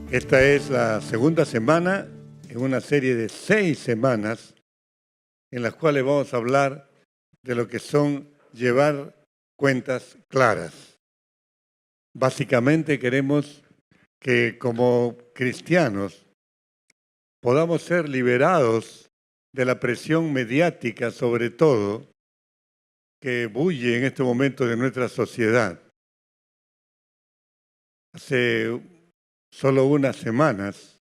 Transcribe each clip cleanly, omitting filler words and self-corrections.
Esta es la segunda semana en una serie de 6 semanas en las cuales vamos a hablar de lo que son llevar cuentas claras. Básicamente queremos que como cristianos podamos ser liberados de la presión mediática, sobre todo, que bulle en este momento de nuestra sociedad. Hace solo unas semanas,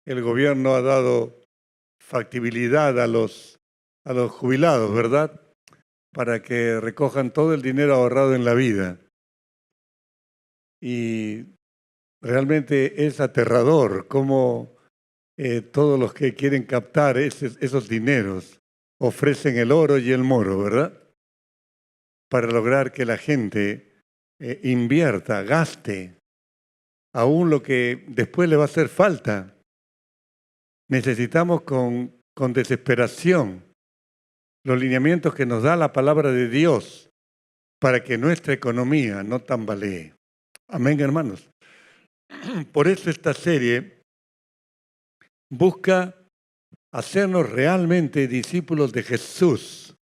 el gobierno ha dado factibilidad a los jubilados, ¿verdad? Para que recojan todo el dinero ahorrado en la vida. Y realmente es aterrador cómo todos los que quieren captar esos dineros ofrecen el oro y el moro, ¿verdad? Para lograr que la gente invierta, gaste, aún lo que después le va a hacer falta. Necesitamos con desesperación los lineamientos que nos da la palabra de Dios para que nuestra economía no tambalee. Amén, hermanos. Por eso esta serie busca hacernos realmente discípulos de Jesús.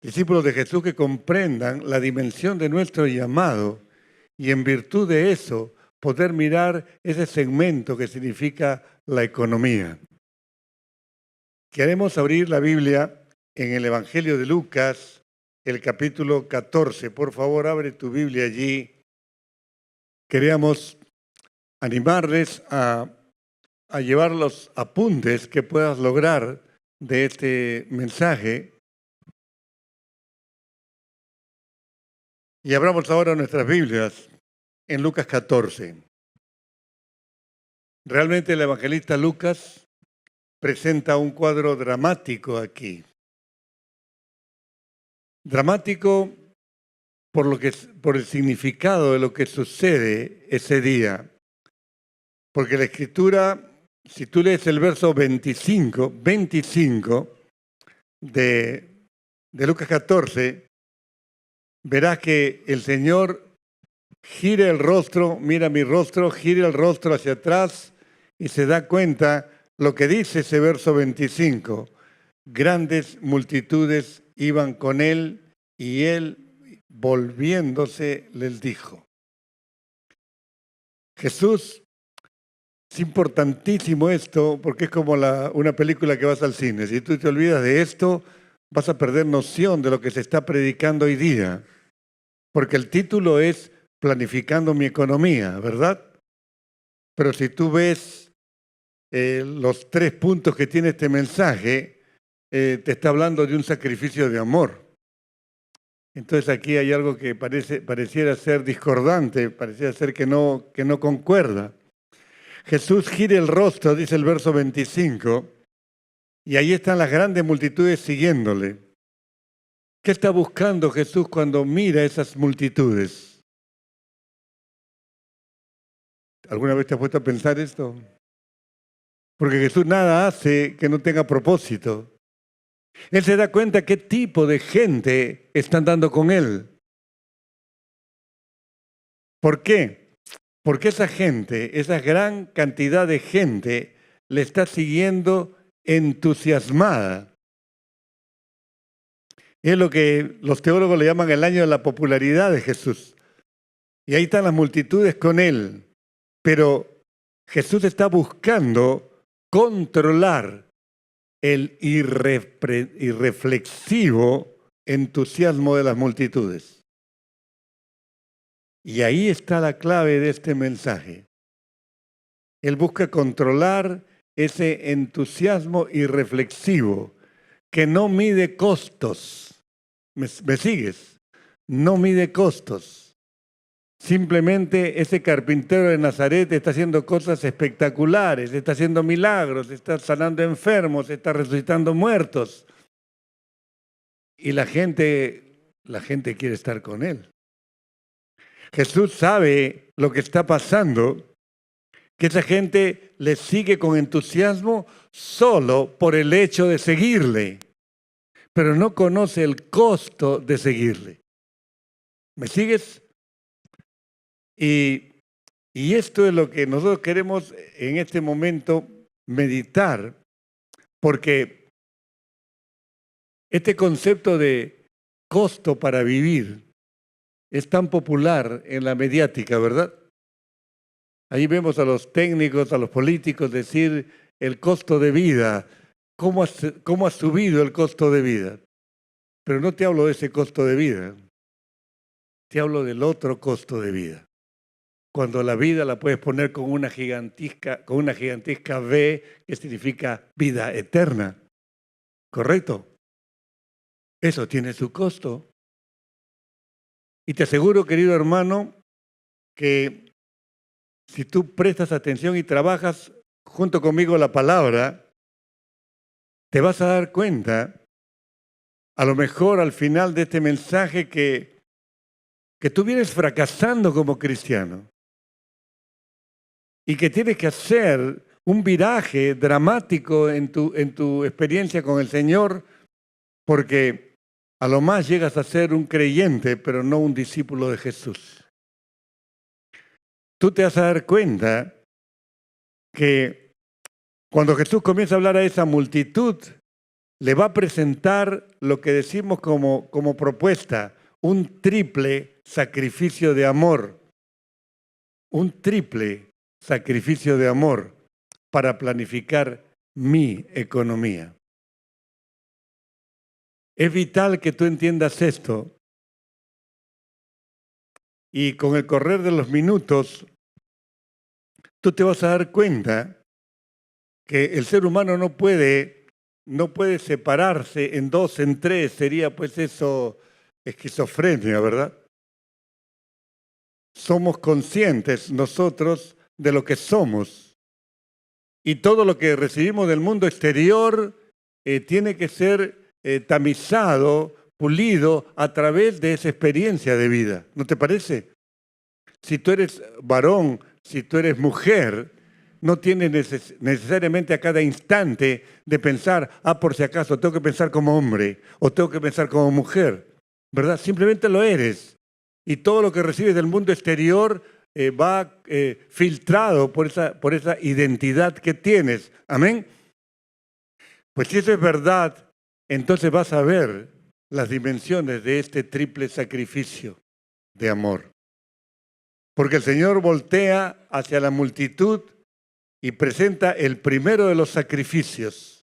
Discípulos de Jesús que comprendan la dimensión de nuestro llamado y en virtud de eso poder mirar ese segmento que significa la economía. Queremos abrir la Biblia en el Evangelio de Lucas, el capítulo 14. Por favor, abre tu Biblia allí. Queríamos animarles a llevar los apuntes que puedas lograr de este mensaje. Y abramos ahora nuestras Biblias en Lucas 14. Realmente el evangelista Lucas presenta un cuadro dramático aquí. Dramático por el significado de lo que sucede ese día. Porque la Escritura, si tú lees el verso 25 de Lucas 14, verás que el Señor gira el rostro, mira mi rostro, gira el rostro hacia atrás y se da cuenta lo que dice ese verso 25. Grandes multitudes iban con él y él, volviéndose, les dijo. Jesús, es importantísimo esto porque es como una película que vas al cine. Si tú te olvidas de esto, vas a perder noción de lo que se está predicando hoy día. Porque el título es Planificando mi economía, ¿verdad? Pero si tú ves los 3 puntos que tiene este mensaje, te está hablando de un sacrificio de amor. Entonces aquí hay algo que pareciera ser discordante, pareciera ser que no concuerda. Jesús gira el rostro, dice el verso 25, y ahí están las grandes multitudes siguiéndole. ¿Qué está buscando Jesús cuando mira esas multitudes? ¿Alguna vez te has puesto a pensar esto? Porque Jesús nada hace que no tenga propósito. Él se da cuenta qué tipo de gente están dando con él. ¿Por qué? Porque esa gente, esa gran cantidad de gente, le está siguiendo entusiasmada. Es lo que los teólogos le llaman el año de la popularidad de Jesús. Y ahí están las multitudes con él. Pero Jesús está buscando controlar el irreflexivo entusiasmo de las multitudes. Y ahí está la clave de este mensaje. Él busca controlar ese entusiasmo irreflexivo que no mide costos. ¿Me sigues? No mide costos. Simplemente ese carpintero de Nazaret está haciendo cosas espectaculares, está haciendo milagros, está sanando enfermos, está resucitando muertos. Y la gente quiere estar con él. Jesús sabe lo que está pasando, que esa gente le sigue con entusiasmo solo por el hecho de seguirle, pero no conoce el costo de seguirle. ¿Me sigues? Y Y esto es lo que nosotros queremos en este momento meditar, porque este concepto de costo para vivir es tan popular en la mediática, ¿verdad? Ahí vemos a los técnicos, a los políticos decir el costo de vida, cómo ha subido el costo de vida. Pero no te hablo de ese costo de vida, te hablo del otro costo de vida. Cuando la vida la puedes poner con una gigantesca V, que significa vida eterna. ¿Correcto? Eso tiene su costo. Y te aseguro, querido hermano, que si tú prestas atención y trabajas junto conmigo la palabra, te vas a dar cuenta, a lo mejor al final de este mensaje, que tú vienes fracasando como cristiano y que tienes que hacer un viraje dramático en tu experiencia con el Señor, porque a lo más llegas a ser un creyente, pero no un discípulo de Jesús. Tú te vas a dar cuenta que cuando Jesús comienza a hablar a esa multitud, le va a presentar lo que decimos como propuesta, un triple sacrificio de amor. Un triple sacrificio de amor para planificar mi economía. Es vital que tú entiendas esto. Y con el correr de los minutos, tú te vas a dar cuenta que el ser humano no puede separarse en dos, en tres. Sería pues eso esquizofrenia, ¿verdad? Somos conscientes nosotros de lo que somos. Y todo lo que recibimos del mundo exterior tiene que ser tamizado, pulido a través de esa experiencia de vida. ¿No te parece? Si tú eres varón, si tú eres mujer, no tienes necesariamente a cada instante de pensar, por si acaso, tengo que pensar como hombre o tengo que pensar como mujer, ¿verdad? Simplemente lo eres. Y todo lo que recibes del mundo exterior va filtrado por esa identidad que tienes. ¿Amén? Pues si eso es verdad, entonces vas a ver las dimensiones de este triple sacrificio de amor. Porque el Señor voltea hacia la multitud y presenta el primero de los sacrificios.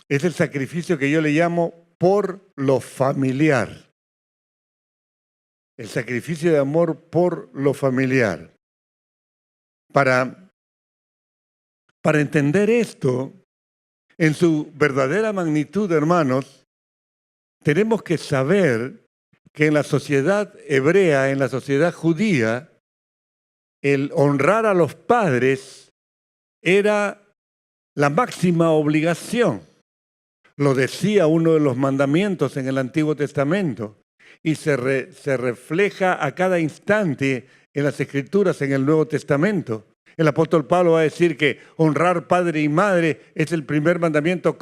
Es el sacrificio que yo le llamo por lo familiar. El sacrificio de amor por lo familiar. Para entender esto en su verdadera magnitud, hermanos, tenemos que saber que en la sociedad hebrea, en la sociedad judía, el honrar a los padres era la máxima obligación. Lo decía uno de los mandamientos en el Antiguo Testamento y se refleja a cada instante en las Escrituras en el Nuevo Testamento. El apóstol Pablo va a decir que honrar padre y madre es el primer mandamiento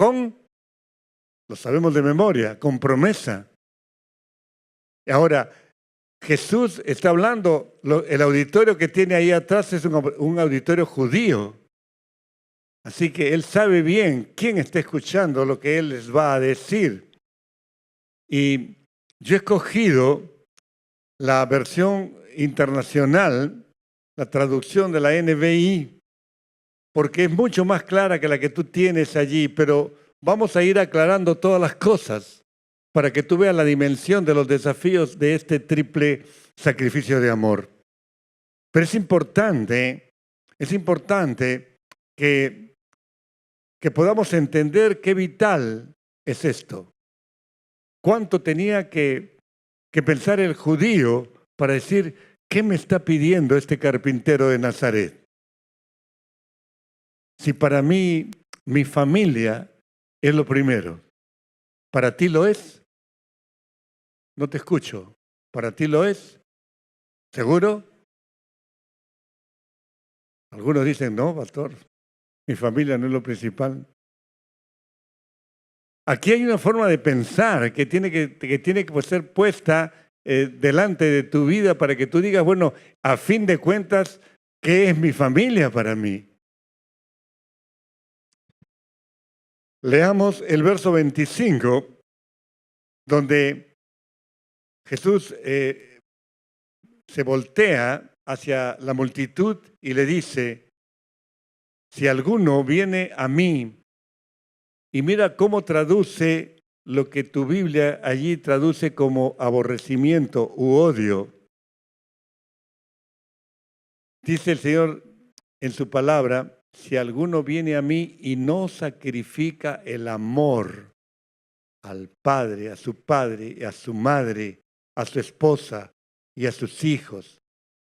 lo sabemos de memoria, con promesa. Ahora, Jesús está hablando, el auditorio que tiene ahí atrás es un auditorio judío. Así que él sabe bien quién está escuchando lo que él les va a decir. Y yo he escogido la versión internacional, la traducción de la NBI, porque es mucho más clara que la que tú tienes allí, pero vamos a ir aclarando todas las cosas para que tú veas la dimensión de los desafíos de este triple sacrificio de amor. Pero es importante que podamos entender qué vital es esto. ¿Cuánto tenía que pensar el judío para decir, ¿qué me está pidiendo este carpintero de Nazaret? Si para mí, mi familia es lo primero, ¿para ti lo es? No te escucho. ¿Para ti lo es? ¿Seguro? Algunos dicen, no, pastor, mi familia no es lo principal. Aquí hay una forma de pensar que tiene que ser puesta delante de tu vida para que tú digas, bueno, a fin de cuentas, ¿qué es mi familia para mí? Leamos el verso 25, donde Jesús se voltea hacia la multitud y le dice, si alguno viene a mí, y mira cómo traduce lo que tu Biblia allí traduce como aborrecimiento u odio. Dice el Señor en su palabra, si alguno viene a mí y no sacrifica el amor al padre, a su madre, a su esposa y a sus hijos,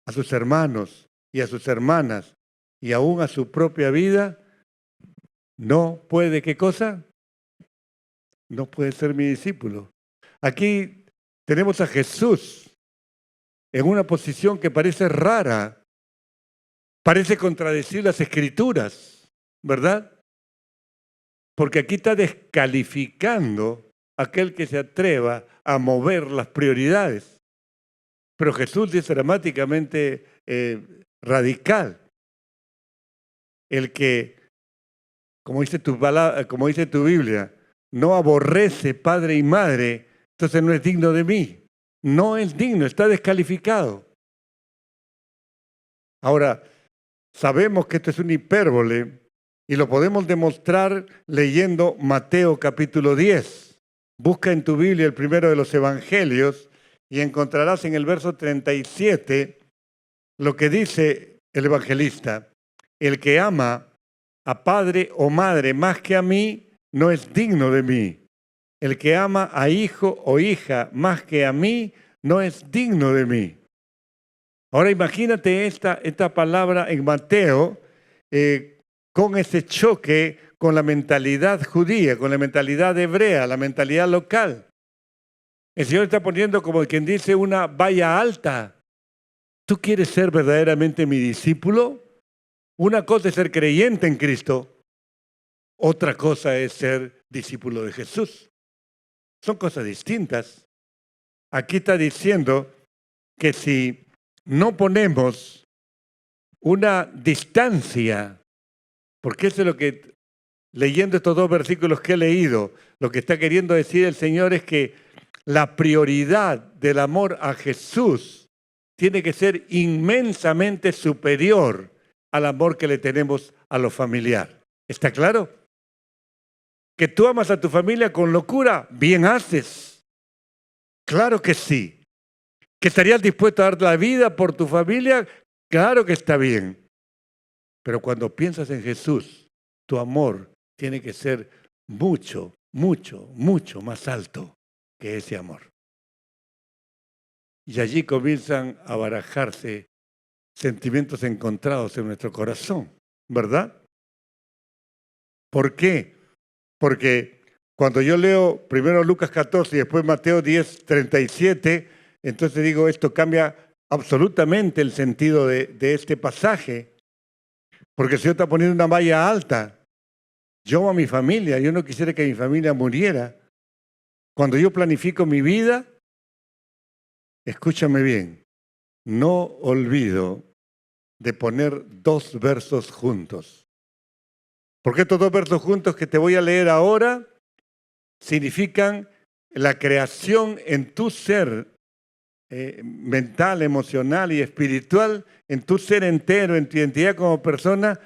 a sus hermanos y a sus hermanas y aún a su propia vida, no puede, ¿qué cosa? No puede ser mi discípulo. Aquí tenemos a Jesús en una posición que parece rara, parece contradecir las Escrituras, ¿verdad? Porque aquí está descalificando a aquel que se atreva a mover las prioridades. Pero Jesús es dramáticamente radical. El que, como dice tu Biblia, no aborrece padre y madre, entonces no es digno de mí. No es digno, está descalificado. Ahora, sabemos que esto es una hipérbole y lo podemos demostrar leyendo Mateo capítulo 10. Busca en tu Biblia el primero de los evangelios y encontrarás en el verso 37 lo que dice el evangelista. El que ama a padre o madre más que a mí, no es digno de mí. El que ama a hijo o hija más que a mí, no es digno de mí. Ahora imagínate esta palabra en Mateo con ese choque con la mentalidad judía, con la mentalidad hebrea, la mentalidad local. El Señor está poniendo como quien dice una valla alta. ¿Tú quieres ser verdaderamente mi discípulo? Una cosa es ser creyente en Cristo, otra cosa es ser discípulo de Jesús. Son cosas distintas. Aquí está diciendo que si no ponemos una distancia, porque eso es lo que, leyendo estos dos versículos que he leído, lo que está queriendo decir el Señor es que la prioridad del amor a Jesús tiene que ser inmensamente superior al amor que le tenemos a lo familiar. ¿Está claro? Que tú amas a tu familia con locura, bien haces. Claro que sí. ¿Que estarías dispuesto a dar la vida por tu familia? Claro que está bien. Pero cuando piensas en Jesús, tu amor tiene que ser mucho, mucho, mucho más alto que ese amor. Y allí comienzan a barajarse sentimientos encontrados en nuestro corazón, ¿verdad? ¿Por qué? Porque cuando yo leo primero Lucas 14 y después Mateo 10, 37, entonces digo, esto cambia absolutamente el sentido de este pasaje, porque el Señor está poniendo una valla alta. Yo amo a mi familia, yo no quisiera que mi familia muriera. Cuando yo planifico mi vida, escúchame bien, no olvido de poner dos versos juntos. Porque estos dos versos juntos que te voy a leer ahora significan la creación en tu ser mental, emocional y espiritual, en tu ser entero, en tu identidad como persona,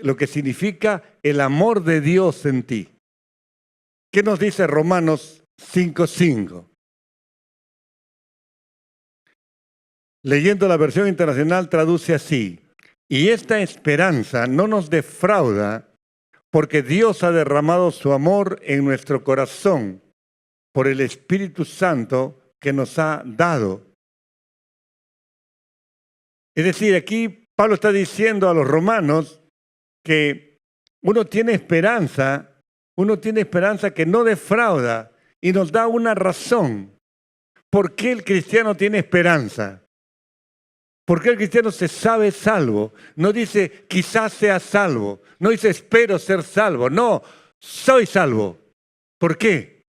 lo que significa el amor de Dios en ti. ¿Qué nos dice Romanos 5:5? Leyendo la versión internacional traduce así: y esta esperanza no nos defrauda porque Dios ha derramado su amor en nuestro corazón por el Espíritu Santo que nos ha dado. Es decir, aquí Pablo está diciendo a los romanos que uno tiene esperanza que no defrauda y nos da una razón. ¿Por qué el cristiano tiene esperanza? ¿Por qué el cristiano se sabe salvo? No dice quizás sea salvo, no dice espero ser salvo, no, soy salvo. ¿Por qué?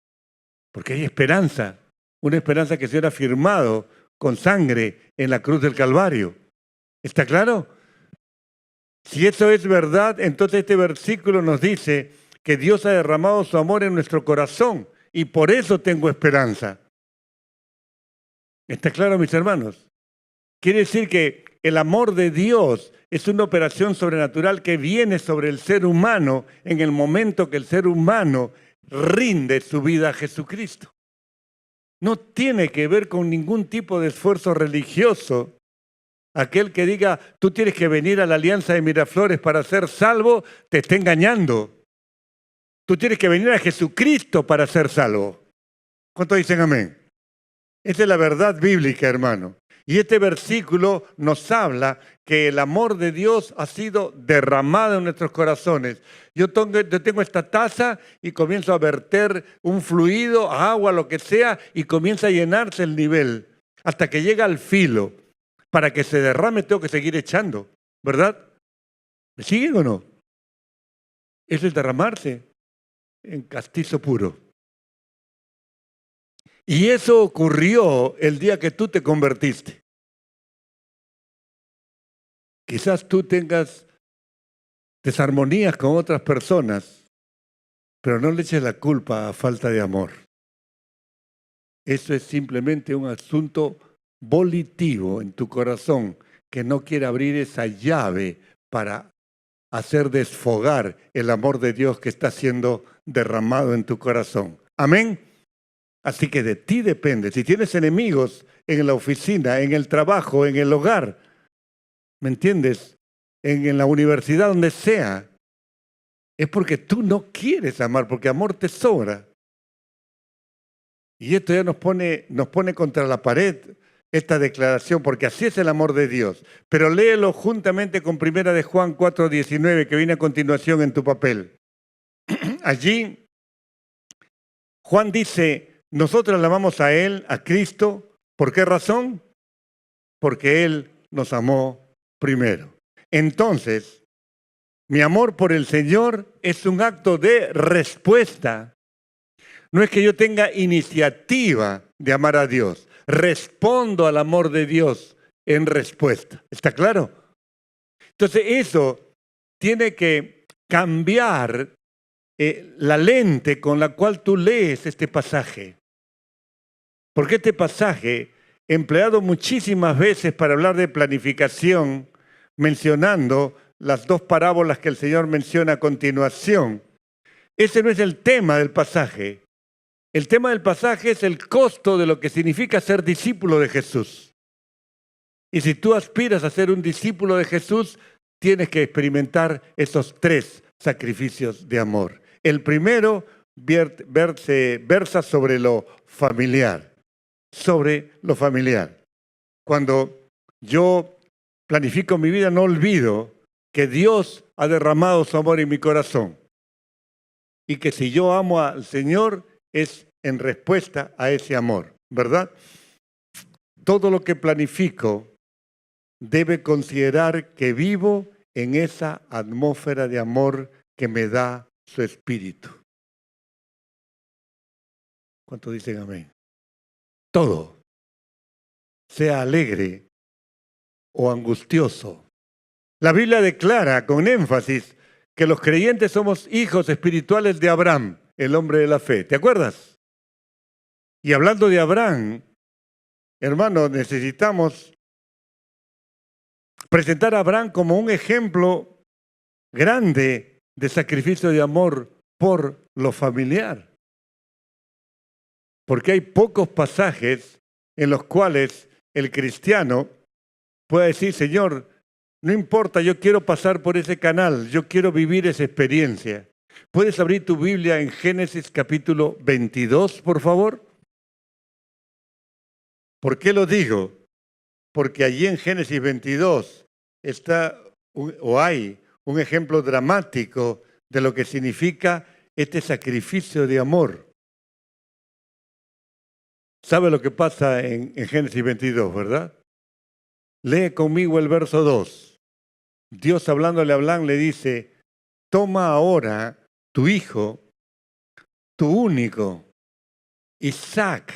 Porque hay esperanza. Una esperanza que el Señor ha firmado con sangre en la cruz del Calvario. ¿Está claro? Si eso es verdad, entonces este versículo nos dice que Dios ha derramado su amor en nuestro corazón y por eso tengo esperanza. ¿Está claro, mis hermanos? Quiere decir que el amor de Dios es una operación sobrenatural que viene sobre el ser humano en el momento que el ser humano rinde su vida a Jesucristo. No tiene que ver con ningún tipo de esfuerzo religioso. Aquel que diga, tú tienes que venir a la Alianza de Miraflores para ser salvo, te está engañando. Tú tienes que venir a Jesucristo para ser salvo. ¿Cuántos dicen amén? Esa es la verdad bíblica, hermano. Y este versículo nos habla que el amor de Dios ha sido derramado en nuestros corazones. Yo tengo esta taza y comienzo a verter un fluido, agua, lo que sea, y comienza a llenarse el nivel hasta que llega al filo. Para que se derrame tengo que seguir echando, ¿verdad? ¿Me siguen o no? Eso es derramarse en castizo puro. Y eso ocurrió el día que tú te convertiste. Quizás tú tengas desarmonías con otras personas, pero no le eches la culpa a falta de amor. Eso es simplemente un asunto volitivo en tu corazón que no quiere abrir esa llave para hacer desfogar el amor de Dios que está siendo derramado en tu corazón. Amén. Así que de ti depende. Si tienes enemigos en la oficina, en el trabajo, en el hogar, ¿me entiendes? En la universidad, donde sea, es porque tú no quieres amar, porque amor te sobra. Y esto ya nos pone contra la pared esta declaración, porque así es el amor de Dios. Pero léelo juntamente con 1 de Juan 4:19, que viene a continuación en tu papel. Allí, Juan dice, nosotros le amamos a Él, a Cristo. ¿Por qué razón? Porque Él nos amó primero. Entonces, mi amor por el Señor es un acto de respuesta. No es que yo tenga iniciativa de amar a Dios. Respondo al amor de Dios en respuesta. ¿Está claro? Entonces eso tiene que cambiar la lente con la cual tú lees este pasaje. Porque este pasaje, empleado muchísimas veces para hablar de planificación, mencionando las dos parábolas que el Señor menciona a continuación, ese no es el tema del pasaje. El tema del pasaje es el costo de lo que significa ser discípulo de Jesús. Y si tú aspiras a ser un discípulo de Jesús, tienes que experimentar esos 3 sacrificios de amor. El primero versa sobre lo familiar. Sobre lo familiar. Cuando yo planifico mi vida, no olvido que Dios ha derramado su amor en mi corazón. Y que si yo amo al Señor, es en respuesta a ese amor, ¿verdad? Todo lo que planifico debe considerar que vivo en esa atmósfera de amor que me da su Espíritu. ¿Cuántos dicen amén? Todo, sea alegre o angustioso. La Biblia declara con énfasis que los creyentes somos hijos espirituales de Abraham, el hombre de la fe. ¿Te acuerdas? Y hablando de Abraham, hermano, necesitamos presentar a Abraham como un ejemplo grande de sacrificio de amor por lo familiar. Porque hay pocos pasajes en los cuales el cristiano puede decir, Señor, no importa, yo quiero pasar por ese canal, yo quiero vivir esa experiencia. ¿Puedes abrir tu Biblia en Génesis capítulo 22, por favor? ¿Por qué lo digo? Porque allí en Génesis 22 hay un ejemplo dramático de lo que significa este sacrificio de amor. ¿Sabe lo que pasa en Génesis 22, verdad? Lee conmigo el verso 2. Dios hablándole a Abraham le dice, toma ahora tu hijo, tu único, Isaac,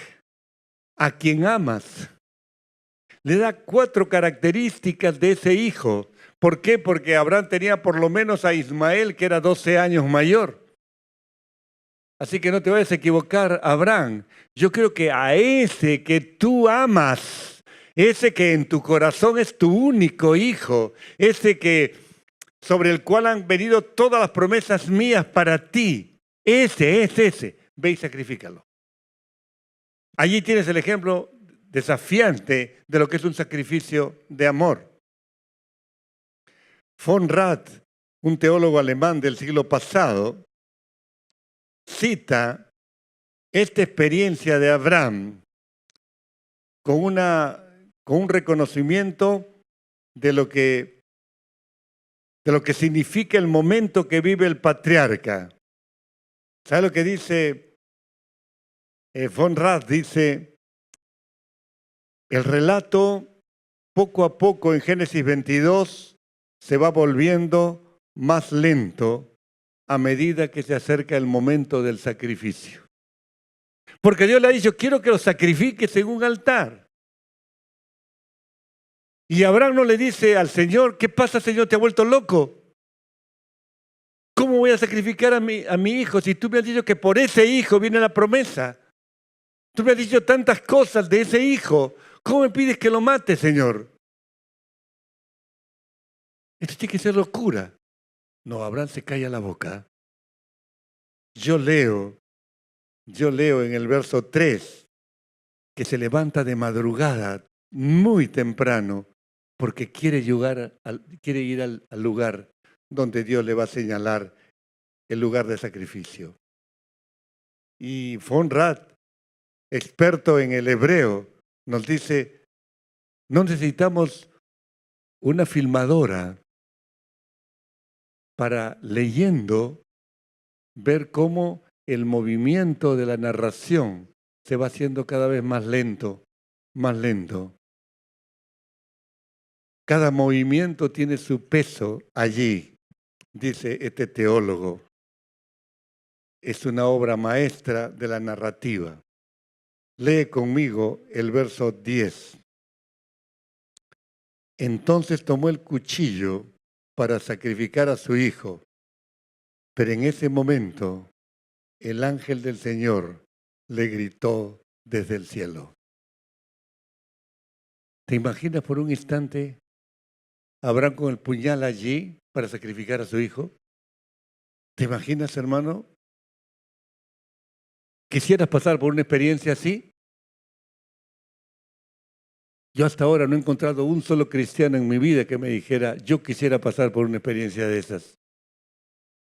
a quien amas. Le da 4 características de ese hijo. ¿Por qué? Porque Abraham tenía por lo menos a Ismael, que era 12 años mayor. Así que no te vayas a equivocar, Abraham. Yo creo que a ese que tú amas, ese que en tu corazón es tu único hijo, ese que sobre el cual han venido todas las promesas mías para ti, ese, ve y sacrifícalo. Allí tienes el ejemplo desafiante de lo que es un sacrificio de amor. Von Rath, un teólogo alemán del siglo pasado, cita esta experiencia de Abraham con un reconocimiento de lo que significa el momento que vive el patriarca. ¿Sabe lo que dice Von Rath? Dice, el relato poco a poco en Génesis 22 se va volviendo más lento a medida que se acerca el momento del sacrificio. Porque Dios le ha dicho, quiero que lo sacrifiques en un altar. Y Abraham no le dice al Señor, ¿qué pasa, Señor? ¿Te ha vuelto loco? ¿Cómo voy a sacrificar a mi hijo si tú me has dicho que por ese hijo viene la promesa? Tú me has dicho tantas cosas de ese hijo. ¿Cómo me pides que lo mate, Señor? Esto tiene que ser locura. No, Abraham se calla la boca. Yo leo en el verso 3 que se levanta de madrugada muy temprano porque quiere ir al lugar donde Dios le va a señalar el lugar de sacrificio. Y Von Rath, experto en el hebreo, nos dice, no necesitamos una filmadora para leyendo ver cómo el movimiento de la narración se va haciendo cada vez más lento, más lento. Cada movimiento tiene su peso allí, dice este teólogo. Es una obra maestra de la narrativa. Lee conmigo el verso 10. Entonces tomó el cuchillo para sacrificar a su hijo, pero en ese momento el ángel del Señor le gritó desde el cielo. ¿Te imaginas por un instante Abraham con el puñal allí para sacrificar a su hijo? ¿Te imaginas, hermano? ¿Quisieras pasar por una experiencia así? Yo hasta ahora no he encontrado un solo cristiano en mi vida que me dijera, yo quisiera pasar por una experiencia de esas.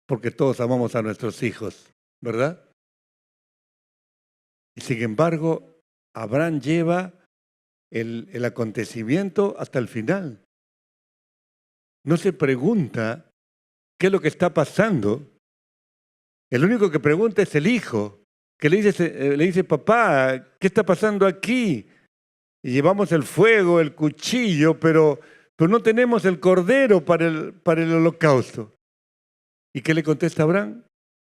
Porque todos amamos a nuestros hijos, ¿verdad? Y sin embargo, Abraham lleva el acontecimiento hasta el final. No se pregunta qué es lo que está pasando. El único que pregunta es el hijo, que le dice, papá, ¿qué está pasando aquí? Y llevamos el fuego, el cuchillo, pero no tenemos el cordero para el holocausto. ¿Y qué le contesta Abraham?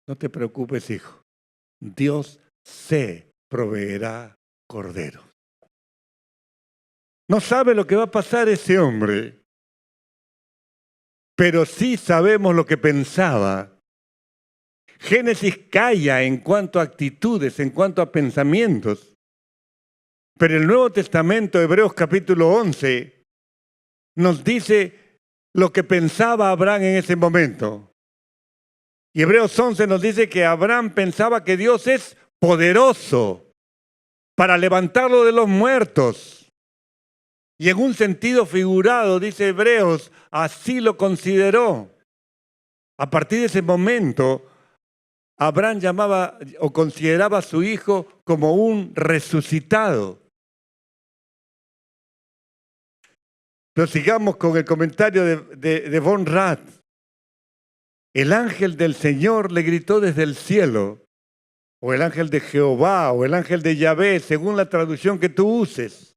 No te preocupes, hijo. Dios se proveerá cordero. No sabe lo que va a pasar ese hombre, pero sí sabemos lo que pensaba. Génesis calla en cuanto a actitudes, en cuanto a pensamientos. Pero el Nuevo Testamento, Hebreos capítulo 11, nos dice lo que pensaba Abraham en ese momento. Y Hebreos 11 nos dice que Abraham pensaba que Dios es poderoso para levantarlo de los muertos. Y en un sentido figurado, dice Hebreos, así lo consideró. A partir de ese momento, Abraham llamaba o consideraba a su hijo como un resucitado. Pero sigamos con el comentario de Von Rath. El ángel del Señor le gritó desde el cielo, o el ángel de Jehová, o el ángel de Yahvé, según la traducción que tú uses.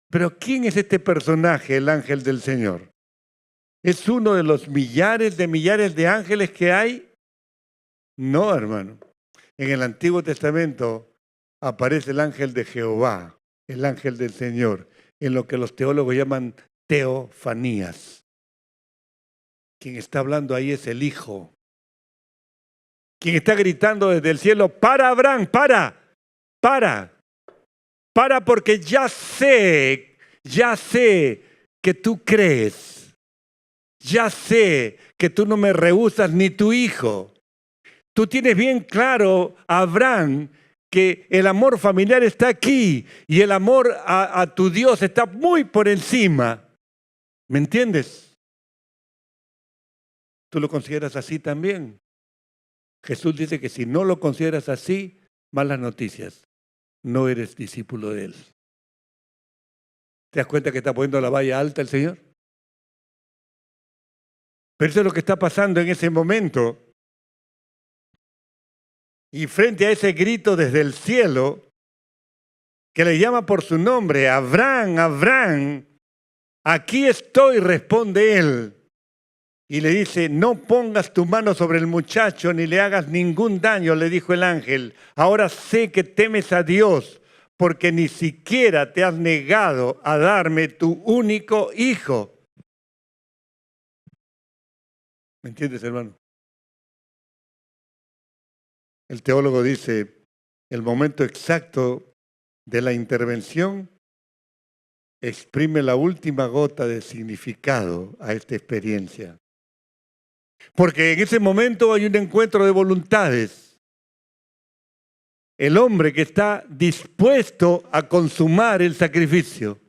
Pero ¿quién es este personaje, el ángel del Señor? ¿Es uno de los millares de ángeles que hay? No, hermano. En el Antiguo Testamento aparece el ángel de Jehová, el ángel del Señor, en lo que los teólogos llaman teofanías. Quien está hablando ahí es el Hijo. Quien está gritando desde el cielo, para Abraham, para porque ya sé que tú crees. Ya sé que tú no me rehusas ni tu hijo. Tú tienes bien claro, Abraham, que el amor familiar está aquí y el amor a tu Dios está muy por encima. ¿Me entiendes? ¿Tú lo consideras así también? Jesús dice que si no lo consideras así, malas noticias. No eres discípulo de Él. ¿Te das cuenta que está poniendo la valla alta el Señor? Pero eso es lo que está pasando en ese momento. Y frente a ese grito desde el cielo, que le llama por su nombre, Abraham, Abraham, aquí estoy, responde él. Y le dice, no pongas tu mano sobre el muchacho ni le hagas ningún daño, le dijo el ángel. Ahora sé que temes a Dios, porque ni siquiera te has negado a darme tu único hijo. ¿Me entiendes, hermano? El teólogo dice, el momento exacto de la intervención exprime la última gota de significado a esta experiencia. Porque en ese momento hay un encuentro de voluntades. El hombre que está dispuesto a consumar el sacrificio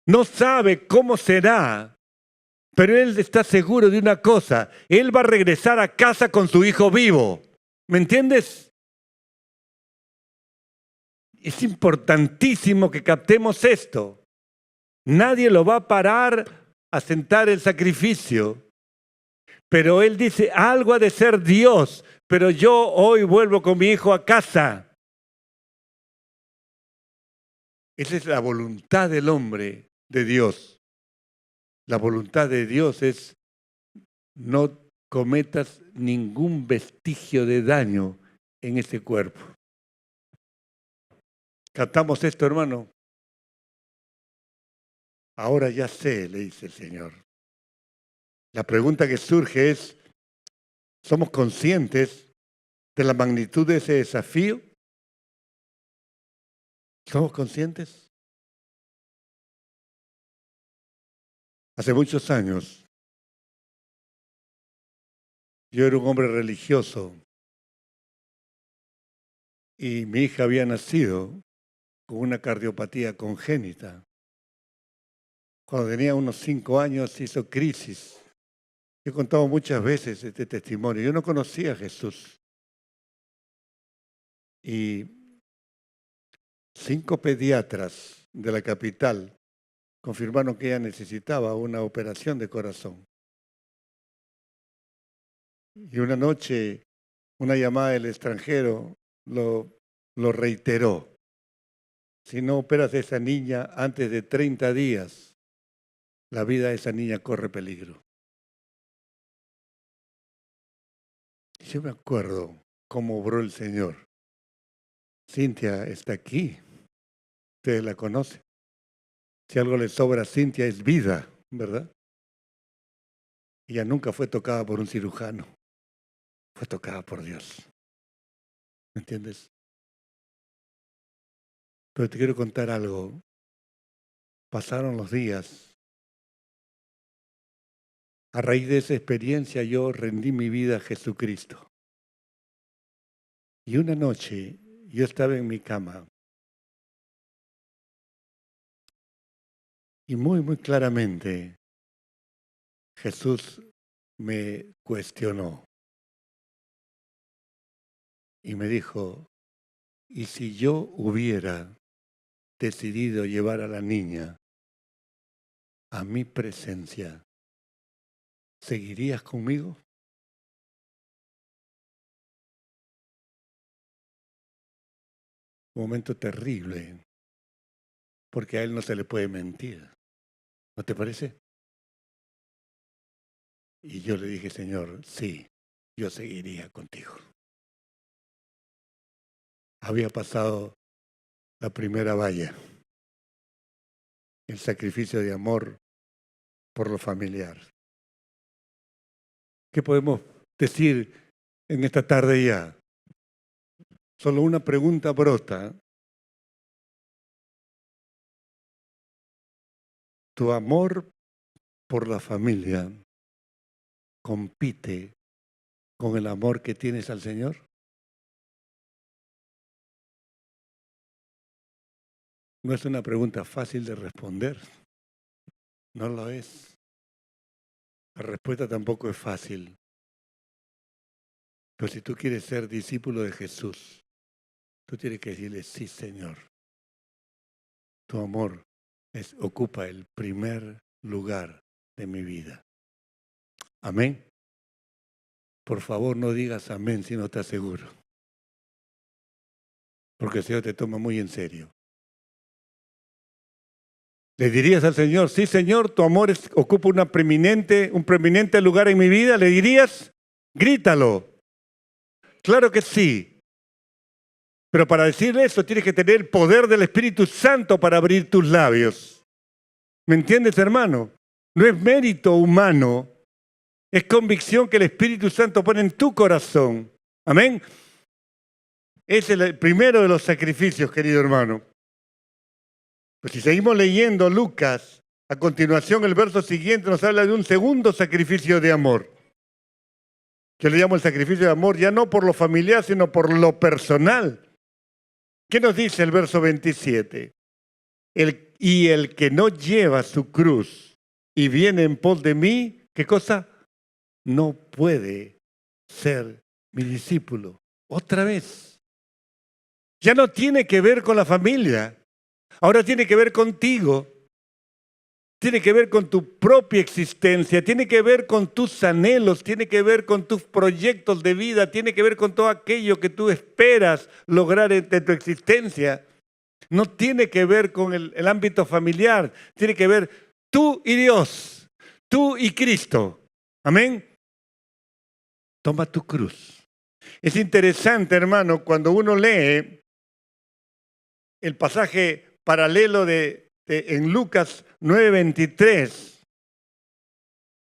no sabe cómo será, pero él está seguro de una cosa: él va a regresar a casa con su hijo vivo. ¿Me entiendes? Es importantísimo que captemos esto. Nadie lo va a parar a sentar el sacrificio. Pero él dice, algo ha de ser Dios, pero yo hoy vuelvo con mi hijo a casa. Esa es la voluntad del hombre de Dios. La voluntad de Dios es no cometas ningún vestigio de daño en ese cuerpo. ¿Captamos esto, hermano? Ahora ya sé, le dice el Señor. La pregunta que surge es, ¿somos conscientes de la magnitud de ese desafío? ¿Somos conscientes? Hace muchos años, yo era un hombre religioso y mi hija había nacido con una cardiopatía congénita. Cuando tenía unos 5 años hizo crisis. He contado muchas veces este testimonio. Yo no conocía a Jesús. Y 5 pediatras de la capital confirmaron que ella necesitaba una operación de corazón. Y una noche, una llamada del extranjero lo reiteró. Si no operas a esa niña antes de 30 días, la vida de esa niña corre peligro. Yo me acuerdo cómo obró el Señor. Cintia está aquí. Ustedes la conocen. Si algo le sobra a Cintia es vida, ¿verdad? Ella nunca fue tocada por un cirujano. Fue tocada por Dios. ¿Me entiendes? Pero te quiero contar algo. Pasaron los días. A raíz de esa experiencia yo rendí mi vida a Jesucristo. Y una noche yo estaba en mi cama y muy claramente Jesús me cuestionó y me dijo, ¿y si yo hubiera decidido llevar a la niña a mi presencia, seguirías conmigo? Un momento terrible, porque a él no se le puede mentir. ¿No te parece? Y yo le dije, Señor, sí, yo seguiría contigo. Había pasado la primera valla, el sacrificio de amor por lo familiar. ¿Qué podemos decir en esta tarde ya? Solo una pregunta brota. ¿Tu amor por la familia compite con el amor que tienes al Señor? No es una pregunta fácil de responder. No lo es. La respuesta tampoco es fácil. Pero si tú quieres ser discípulo de Jesús, tú tienes que decirle, sí, Señor. Tu amor ocupa el primer lugar de mi vida. Amén. Por favor, no digas amén si no estás seguro. Porque el Señor te toma muy en serio. ¿Le dirías al Señor, sí, Señor, tu amor ocupa un preeminente lugar en mi vida? ¿Le dirías? Grítalo. Claro que sí. Pero para decirle eso tienes que tener el poder del Espíritu Santo para abrir tus labios. ¿Me entiendes, hermano? No es mérito humano, es convicción que el Espíritu Santo pone en tu corazón. Amén. Es el primero de los sacrificios, querido hermano. Pues si seguimos leyendo Lucas, a continuación el verso siguiente nos habla de un segundo sacrificio de amor. Yo le llamo el sacrificio de amor ya no por lo familiar, sino por lo personal. ¿Qué nos dice el verso 27? Y el que no lleva su cruz y viene en pos de mí, ¿qué cosa? No puede ser mi discípulo. Otra vez. Ya no tiene que ver con la familia. Ahora tiene que ver contigo. Tiene que ver con tu propia existencia, tiene que ver con tus anhelos, tiene que ver con tus proyectos de vida, tiene que ver con todo aquello que tú esperas lograr de tu existencia. No tiene que ver con el ámbito familiar, tiene que ver tú y Dios, tú y Cristo. Amén. Toma tu cruz. Es interesante, hermano, cuando uno lee el pasaje paralelo en Lucas 9:23,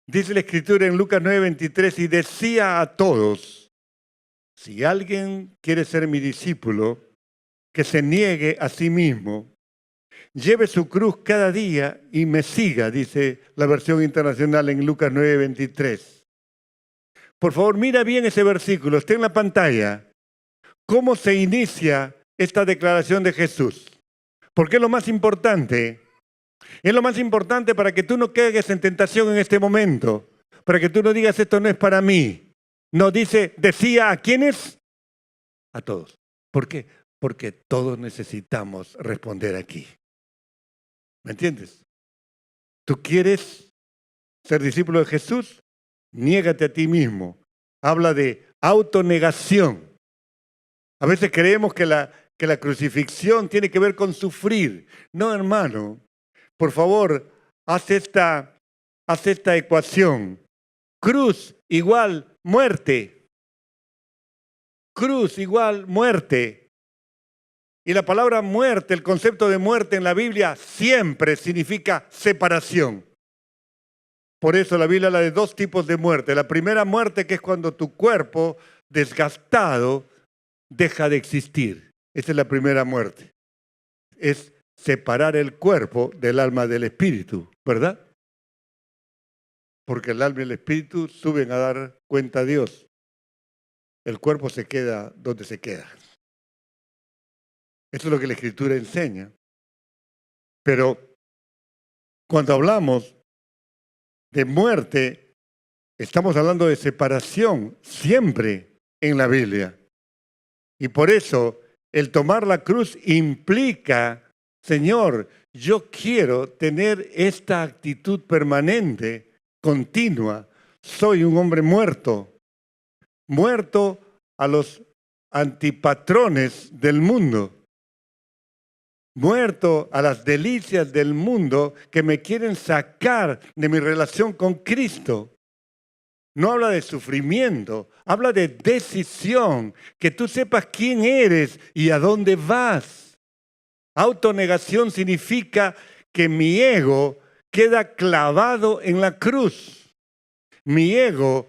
dice la Escritura en Lucas 9:23, y decía a todos, si alguien quiere ser mi discípulo, que se niegue a sí mismo, lleve su cruz cada día y me siga, dice la versión internacional en Lucas 9:23. Por favor, mira bien ese versículo, está en la pantalla. ¿Cómo se inicia esta declaración de Jesús? Porque es lo más importante. Es lo más importante para que tú no caigas en tentación en este momento. Para que tú no digas, esto no es para mí. No, decía, ¿a quiénes? A todos. ¿Por qué? Porque todos necesitamos responder aquí. ¿Me entiendes? ¿Tú quieres ser discípulo de Jesús? Niégate a ti mismo. Habla de autonegación. A veces creemos que la crucifixión tiene que ver con sufrir. No, hermano. Por favor, haz esta ecuación. Cruz igual muerte. Cruz igual muerte. Y la palabra muerte, el concepto de muerte en la Biblia siempre significa separación. Por eso la Biblia habla de dos tipos de muerte. La primera muerte, que es cuando tu cuerpo desgastado deja de existir. Esa es la primera muerte. Es separar el cuerpo del alma del espíritu, ¿verdad? Porque el alma y el espíritu suben a dar cuenta a Dios. El cuerpo se queda donde se queda. Eso es lo que la Escritura enseña. Pero cuando hablamos de muerte, estamos hablando de separación siempre en la Biblia. Y por eso el tomar la cruz implica, Señor, yo quiero tener esta actitud permanente, continua. Soy un hombre muerto a los antipatrones del mundo, muerto a las delicias del mundo que me quieren sacar de mi relación con Cristo. No habla de sufrimiento, habla de decisión, que tú sepas quién eres y a dónde vas. Autonegación significa que mi ego queda clavado en la cruz. Mi ego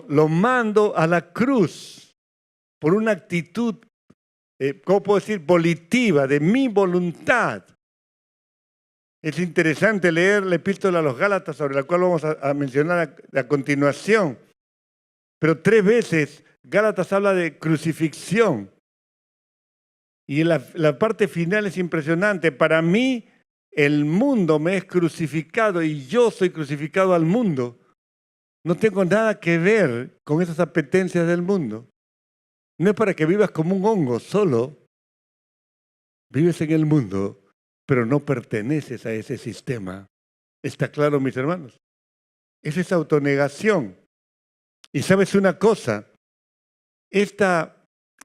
lo mando a la cruz por una actitud, ¿cómo puedo decir?, volitiva, de mi voluntad. Es interesante leer la epístola a los Gálatas, sobre la cual vamos a mencionar a continuación. Pero 3 veces Gálatas habla de crucifixión. Y la parte final es impresionante. Para mí, el mundo me es crucificado y yo soy crucificado al mundo. No tengo nada que ver con esas apetencias del mundo. No es para que vivas como un hongo solo. Vives en el mundo, pero no perteneces a ese sistema. ¿Está claro, mis hermanos? Esa es autonegación. Y sabes una cosa, esta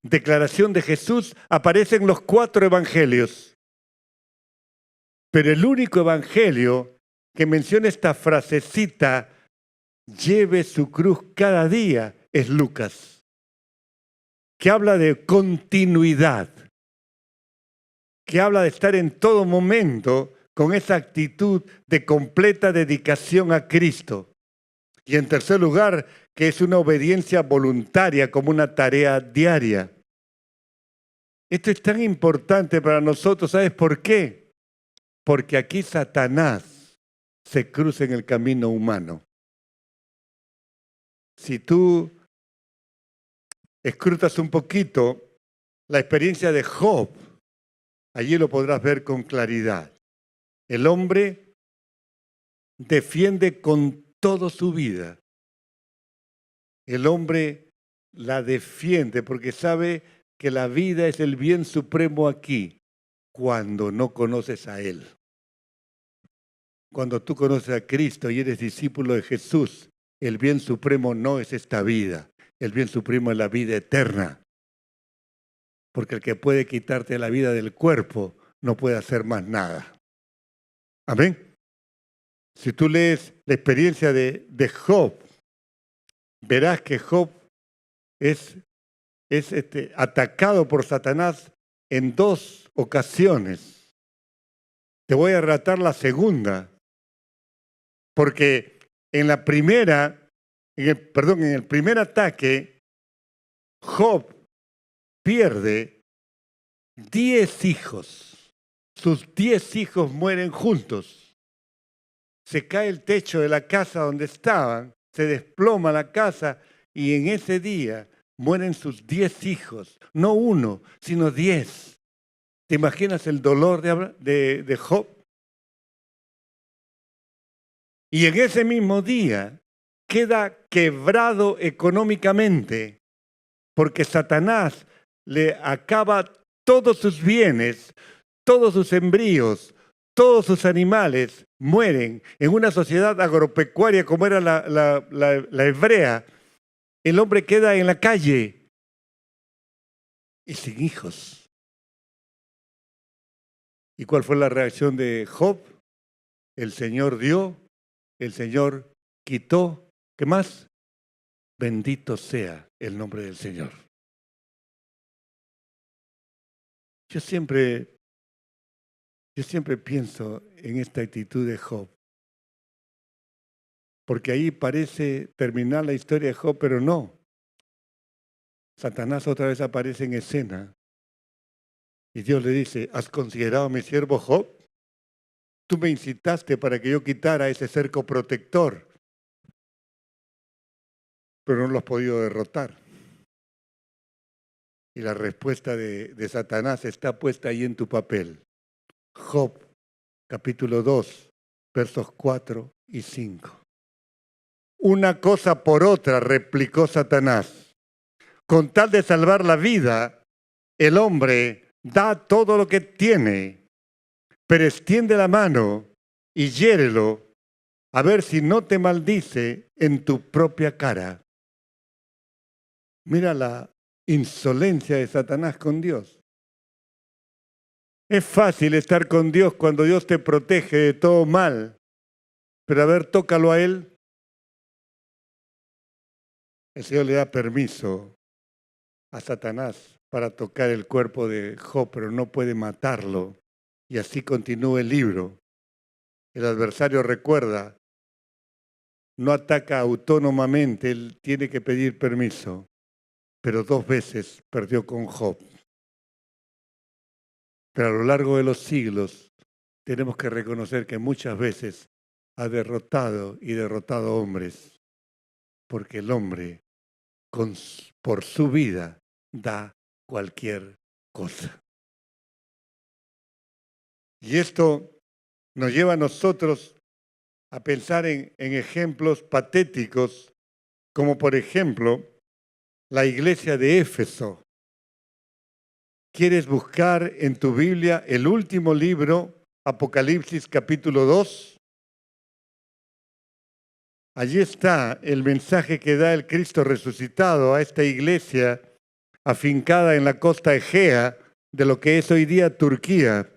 declaración de Jesús aparece en los 4 evangelios. Pero el único evangelio que menciona esta frasecita, lleve su cruz cada día, es Lucas, que habla de continuidad, que habla de estar en todo momento con esa actitud de completa dedicación a Cristo. Y en tercer lugar, que es una obediencia voluntaria como una tarea diaria. Esto es tan importante para nosotros, ¿sabes por qué? Porque aquí Satanás se cruza en el camino humano. Si tú escrutas un poquito la experiencia de Job, allí lo podrás ver con claridad. El hombre defiende con toda su vida. El hombre la defiende porque sabe que la vida es el bien supremo aquí, cuando no conoces a Él. Cuando tú conoces a Cristo y eres discípulo de Jesús, el bien supremo no es esta vida, el bien supremo es la vida eterna. Porque el que puede quitarte la vida del cuerpo no puede hacer más nada. Amén. Si tú lees la experiencia de Job, verás que Job es atacado por Satanás en 2 ocasiones. Te voy a relatar la segunda, porque en el primer ataque, Job pierde 10 hijos. Sus 10 hijos mueren juntos. Se cae el techo de la casa donde estaban, se desploma la casa y en ese día mueren sus 10 hijos. No 1, sino 10. ¿Te imaginas el dolor de Job? Y en ese mismo día queda quebrado económicamente porque Satanás le acaba todos sus bienes, todos sus embrios, todos sus animales mueren en una sociedad agropecuaria como era la hebrea. El hombre queda en la calle y sin hijos. ¿Y cuál fue la reacción de Job? El Señor dio, el Señor quitó. ¿Qué más? Bendito sea el nombre del Señor. Yo siempre pienso en esta actitud de Job. Porque ahí parece terminar la historia de Job, pero no. Satanás otra vez aparece en escena. Y Dios le dice, ¿has considerado a mi siervo Job? Tú me incitaste para que yo quitara ese cerco protector, pero no lo has podido derrotar. Y la respuesta de Satanás está puesta ahí en tu papel. Job, capítulo 2, versos 4 y 5. Una cosa por otra, replicó Satanás. Con tal de salvar la vida, el hombre da todo lo que tiene, pero extiende la mano y hiérelo a ver si no te maldice en tu propia cara. Mira la insolencia de Satanás con Dios. Es fácil estar con Dios cuando Dios te protege de todo mal, pero a ver, tócalo a Él. El Señor le da permiso a Satanás para tocar el cuerpo de Job, pero no puede matarlo. Y así continúa el libro. El adversario recuerda, no ataca autónomamente, él tiene que pedir permiso, pero 2 veces perdió con Job. Pero a lo largo de los siglos tenemos que reconocer que muchas veces ha derrotado y derrotado hombres, porque el hombre por su vida da cualquier cosa. Y esto nos lleva a nosotros a pensar en ejemplos patéticos, como por ejemplo la iglesia de Éfeso. ¿Quieres buscar en tu Biblia el último libro, Apocalipsis capítulo 2? Allí está el mensaje que da el Cristo resucitado a esta iglesia afincada en la costa egea de lo que es hoy día Turquía.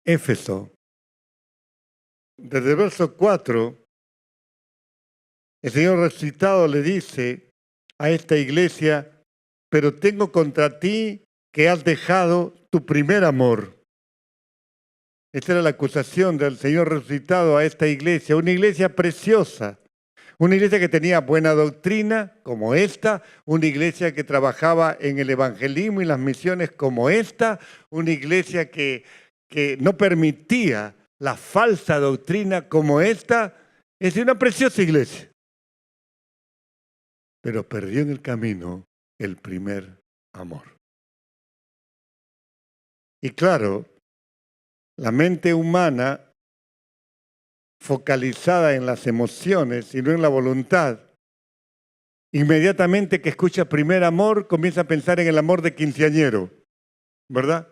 Éfeso. Desde el verso 4, el Señor resucitado le dice a esta iglesia: pero tengo contra ti que has dejado tu primer amor. Esta era la acusación del Señor resucitado a esta iglesia, una iglesia preciosa, una iglesia que tenía buena doctrina como esta, una iglesia que trabajaba en el evangelismo y las misiones como esta, una iglesia que no permitía la falsa doctrina como esta. Es una preciosa iglesia. Pero perdió en el camino el primer amor. Y claro, la mente humana, focalizada en las emociones y no en la voluntad, inmediatamente que escucha primer amor, comienza a pensar en el amor de quinceañero, ¿verdad?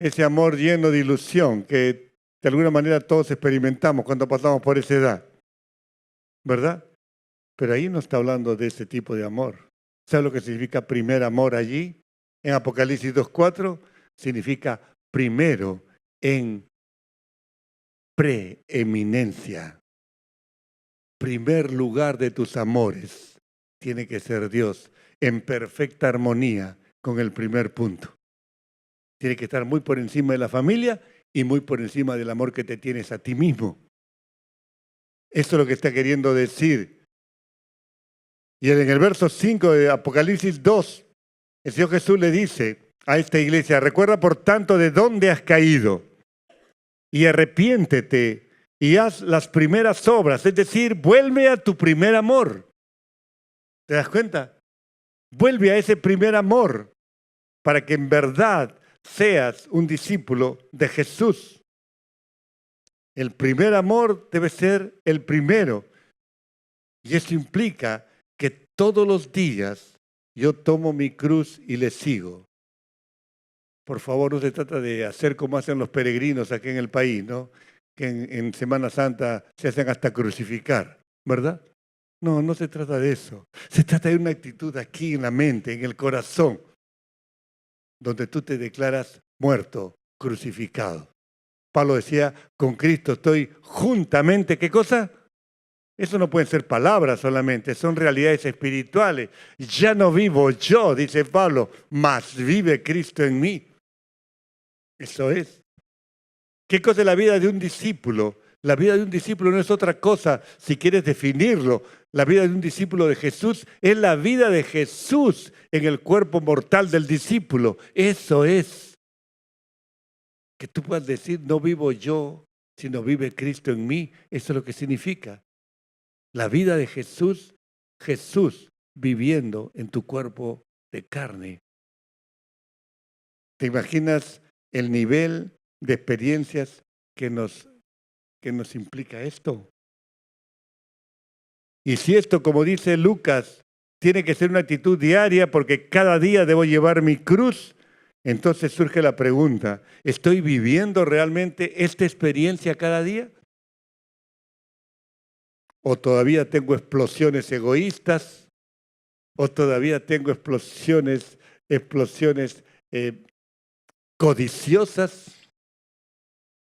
Ese amor lleno de ilusión que de alguna manera todos experimentamos cuando pasamos por esa edad, ¿verdad? Pero ahí no está hablando de ese tipo de amor. ¿Sabe lo que significa primer amor allí? En Apocalipsis 2:4 significa primero en preeminencia. Primer lugar de tus amores tiene que ser Dios, en perfecta armonía con el primer punto. Tiene que estar muy por encima de la familia y muy por encima del amor que te tienes a ti mismo. Eso es lo que está queriendo decir. Y en el verso 5 de Apocalipsis 2, el Señor Jesús le dice a esta iglesia: recuerda por tanto de dónde has caído y arrepiéntete y haz las primeras obras, es decir, vuelve a tu primer amor. ¿Te das cuenta? Vuelve a ese primer amor para que en verdad seas un discípulo de Jesús. El primer amor debe ser el primero. Y eso implica que todos los días yo tomo mi cruz y le sigo. Por favor, no se trata de hacer como hacen los peregrinos aquí en el país, ¿no? Que en Semana Santa se hacen hasta crucificar, ¿verdad? No, no se trata de eso. Se trata de una actitud aquí en la mente, en el corazón, donde tú te declaras muerto, crucificado. Pablo decía: con Cristo estoy juntamente, ¿qué cosa? Eso no pueden ser palabras solamente, son realidades espirituales. Ya no vivo yo, dice Pablo, mas vive Cristo en mí. Eso es. ¿Qué cosa es la vida de un discípulo? La vida de un discípulo no es otra cosa, si quieres definirlo. La vida de un discípulo de Jesús es la vida de Jesús en el cuerpo mortal del discípulo. Eso es. Que tú puedas decir: no vivo yo, sino vive Cristo en mí. Eso es lo que significa. La vida de Jesús, Jesús viviendo en tu cuerpo de carne. ¿Te imaginas el nivel de experiencias que nos implica esto? Y si esto, como dice Lucas, tiene que ser una actitud diaria porque cada día debo llevar mi cruz, entonces surge la pregunta: ¿estoy viviendo realmente esta experiencia cada día? ¿O todavía tengo explosiones egoístas? ¿O todavía tengo explosiones codiciosas?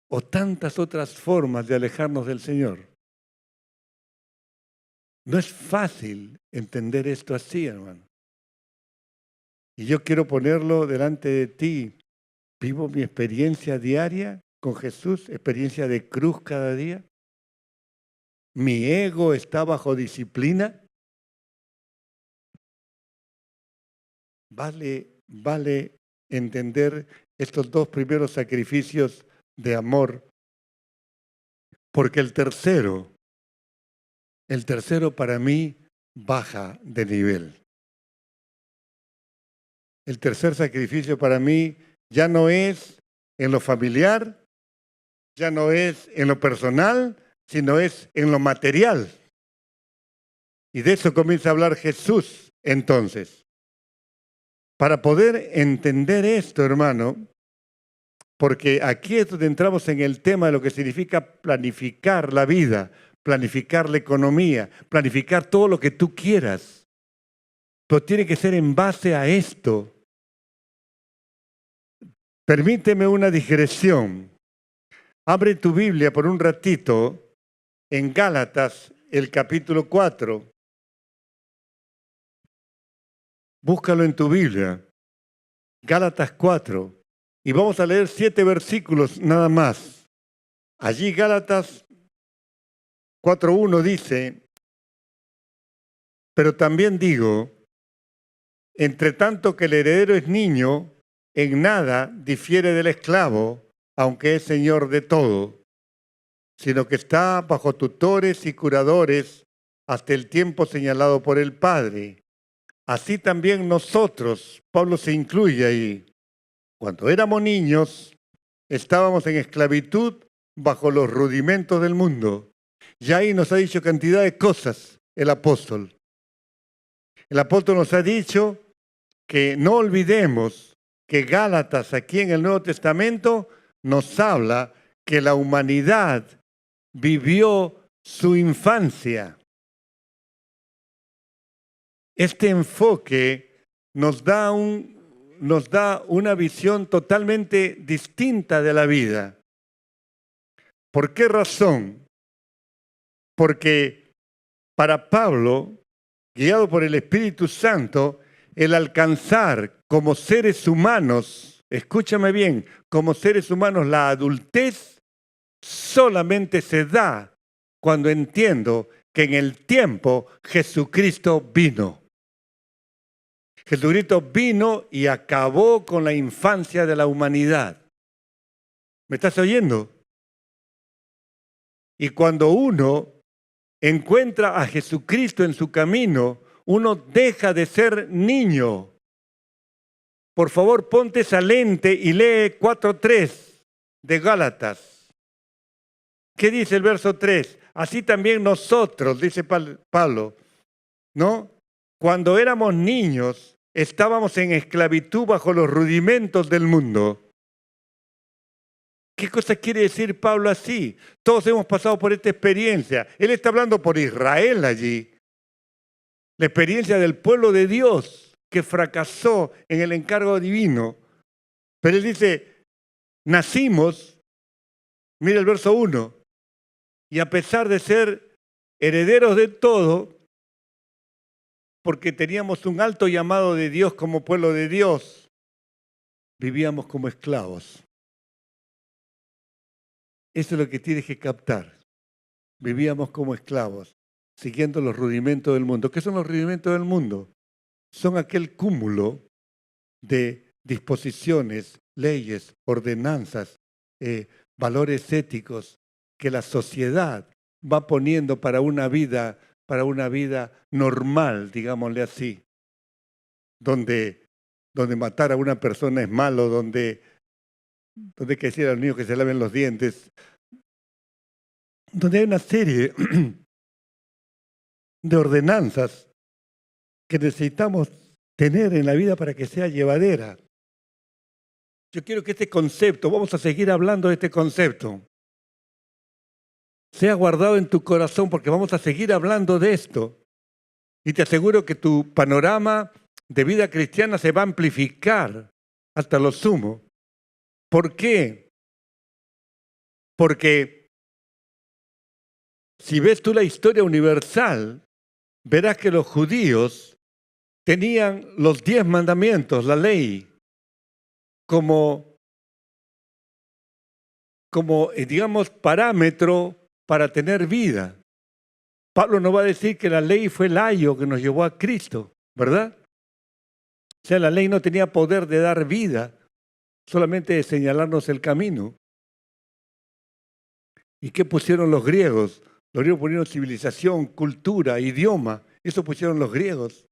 ¿O tantas otras formas de alejarnos del Señor? No es fácil entender esto así, hermano. Y yo quiero ponerlo delante de ti. Vivo mi experiencia diaria con Jesús, experiencia de cruz cada día. Mi ego está bajo disciplina. Vale entender estos dos primeros sacrificios de amor, porque el tercero para mí baja de nivel. El tercer sacrificio para mí ya no es en lo familiar, ya no es en lo personal, sino es en lo material. Y de eso comienza a hablar Jesús entonces. Para poder entender esto, hermano, porque aquí es donde entramos en el tema de lo que significa planificar la vida, planificar la economía, planificar todo lo que tú quieras. Pero tiene que ser en base a esto. Permíteme una digresión. Abre tu Biblia por un ratito en Gálatas, el capítulo 4. Búscalo en tu Biblia. Gálatas 4. Y vamos a leer 7 versículos nada más. Allí Gálatas 4:1 dice, pero también digo, entre tanto que el heredero es niño, en nada difiere del esclavo, aunque es señor de todo, sino que está bajo tutores y curadores hasta el tiempo señalado por el Padre. Así también nosotros, Pablo se incluye ahí, cuando éramos niños, estábamos en esclavitud bajo los rudimentos del mundo. Y ahí nos ha dicho cantidad de cosas el apóstol. El apóstol nos ha dicho que no olvidemos que Gálatas aquí en el Nuevo Testamento nos habla que la humanidad vivió su infancia. Este enfoque nos da una visión totalmente distinta de la vida. ¿Por qué razón? Porque para Pablo, guiado por el Espíritu Santo, el alcanzar como seres humanos, escúchame bien, como seres humanos la adultez solamente se da cuando entiendo que en el tiempo Jesucristo vino. Jesucristo vino y acabó con la infancia de la humanidad. ¿Me estás oyendo? Y cuando uno encuentra a Jesucristo en su camino, uno deja de ser niño. Por favor, ponte esa lente y lee 4:3 de Gálatas. ¿Qué dice el verso 3? Así también nosotros, dice Pablo, ¿no? Cuando éramos niños, estábamos en esclavitud bajo los rudimentos del mundo. ¿Qué cosa quiere decir Pablo así? Todos hemos pasado por esta experiencia. Él está hablando por Israel allí. La experiencia del pueblo de Dios que fracasó en el encargo divino. Pero él dice, nacimos, mira el verso 1, y a pesar de ser herederos de todo, porque teníamos un alto llamado de Dios como pueblo de Dios, vivíamos como esclavos. Eso es lo que tienes que captar. Vivíamos como esclavos, siguiendo los rudimentos del mundo. ¿Qué son los rudimentos del mundo? Son aquel cúmulo de disposiciones, leyes, ordenanzas, valores éticos que la sociedad va poniendo para una vida normal, digámosle así, donde matar a una persona es malo, donde hay que decir a los niños que se laven los dientes, donde hay una serie de ordenanzas que necesitamos tener en la vida para que sea llevadera. Yo quiero que este concepto, vamos a seguir hablando de este concepto, sea guardado en tu corazón porque vamos a seguir hablando de esto. Y te aseguro que tu panorama de vida cristiana se va a amplificar hasta lo sumo. ¿Por qué? Porque si ves tú la historia universal, verás que los judíos tenían los 10 mandamientos, la ley, como digamos, parámetro para tener vida. Pablo nos va a decir que la ley fue el ayo que nos llevó a Cristo, ¿verdad? O sea, la ley no tenía poder de dar vida, solamente de señalarnos el camino. ¿Y qué pusieron los griegos? Los griegos pusieron civilización, cultura, idioma. Eso pusieron los griegos.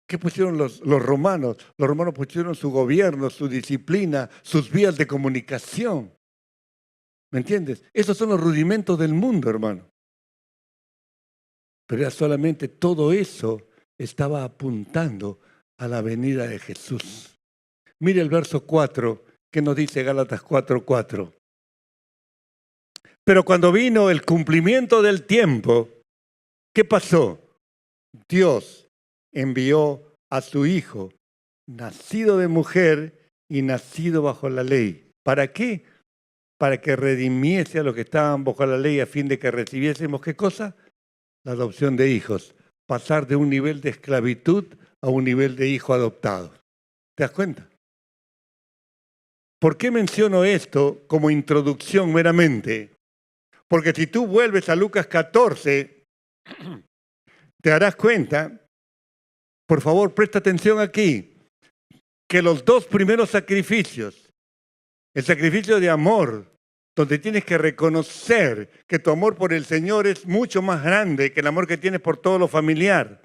¿Qué pusieron los romanos? Los romanos pusieron su gobierno, su disciplina, sus vías de comunicación. ¿Me entiendes? Esos son los rudimentos del mundo, hermano. Pero era solamente todo eso estaba apuntando a la venida de Jesús. Mire el verso 4 que nos dice Gálatas 4:4. Pero cuando vino el cumplimiento del tiempo, ¿qué pasó? Dios envió a su Hijo, nacido de mujer y nacido bajo la ley. ¿Para qué? Para que redimiese a los que estaban bajo la ley a fin de que recibiésemos, ¿qué cosa? La adopción de hijos. Pasar de un nivel de esclavitud a un nivel de hijo adoptado. ¿Te das cuenta? ¿Por qué menciono esto como introducción meramente? Porque si tú vuelves a Lucas 14, te darás cuenta, por favor, presta atención aquí, que los 2 primeros sacrificios, el sacrificio de amor, donde tienes que reconocer que tu amor por el Señor es mucho más grande que el amor que tienes por todo lo familiar.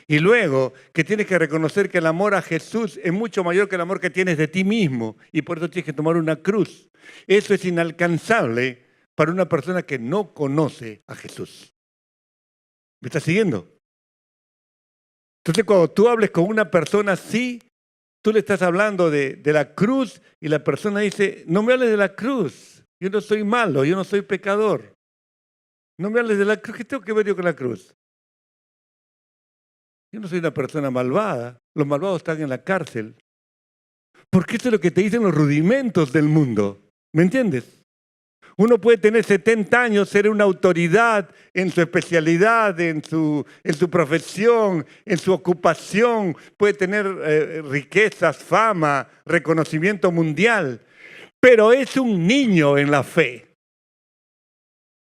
Y luego que tienes que reconocer que el amor a Jesús es mucho mayor que el amor que tienes de ti mismo y por eso tienes que tomar una cruz. Eso es inalcanzable para una persona que no conoce a Jesús. ¿Me estás siguiendo? Entonces, cuando tú hables con una persona así, tú le estás hablando de la cruz y la persona dice, no me hables de la cruz, yo no soy malo, yo no soy pecador. No me hables de la cruz, ¿qué tengo que ver yo con la cruz? Yo no soy una persona malvada, los malvados están en la cárcel. Porque eso es lo que te dicen los rudimentos del mundo, ¿me entiendes? Uno puede tener 70 años, ser una autoridad en su especialidad, en su profesión, en su ocupación. Puede tener riquezas, fama, reconocimiento mundial. Pero es un niño en la fe.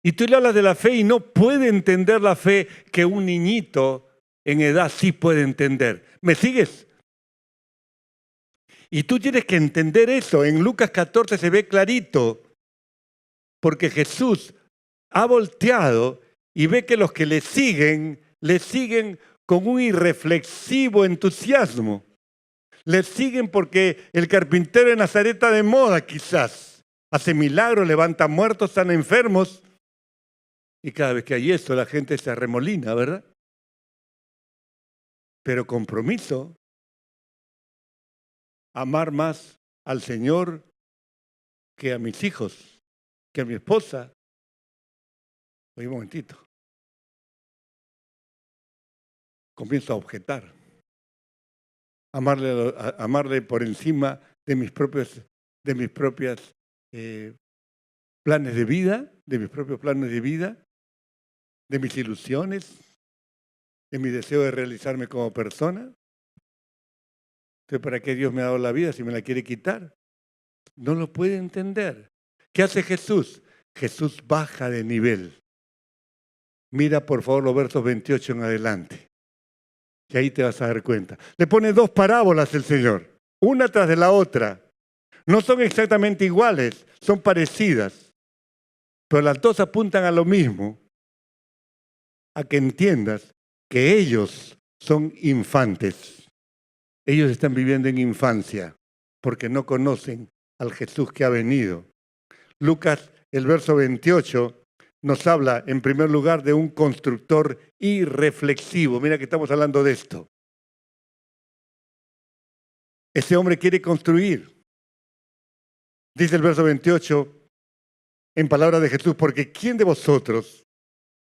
Y tú le hablas de la fe y no puede entender la fe que un niñito en edad sí puede entender. ¿Me sigues? Y tú tienes que entender eso. En Lucas 14 se ve clarito. Porque Jesús ha volteado y ve que los que le siguen con un irreflexivo entusiasmo. Le siguen porque el carpintero de Nazaret está de moda quizás. Hace milagros, levanta muertos, sana enfermos. Y cada vez que hay eso, la gente se arremolina, ¿verdad? Pero compromiso, amar más al Señor que a mis hijos, que a mi esposa. Oye, un momentito. Comienzo a objetar. Amarle por encima de mis propios planes de vida, de mis propios planes de vida, de mis ilusiones, de mi deseo de realizarme como persona. Entonces, ¿para qué Dios me ha dado la vida si me la quiere quitar? No lo puede entender. ¿Qué hace Jesús? Jesús baja de nivel. Mira por favor los versos 28 en adelante. Y ahí te vas a dar cuenta. Le pone 2 parábolas el Señor, una tras de la otra. No son exactamente iguales, son parecidas. Pero las 2 apuntan a lo mismo. A que entiendas que ellos son infantes. Ellos están viviendo en infancia porque no conocen al Jesús que ha venido. Lucas, el verso 28, nos habla en primer lugar de un constructor irreflexivo. Mira que estamos hablando de esto. Ese hombre quiere construir. Dice el verso 28, en palabras de Jesús, porque ¿quién de vosotros,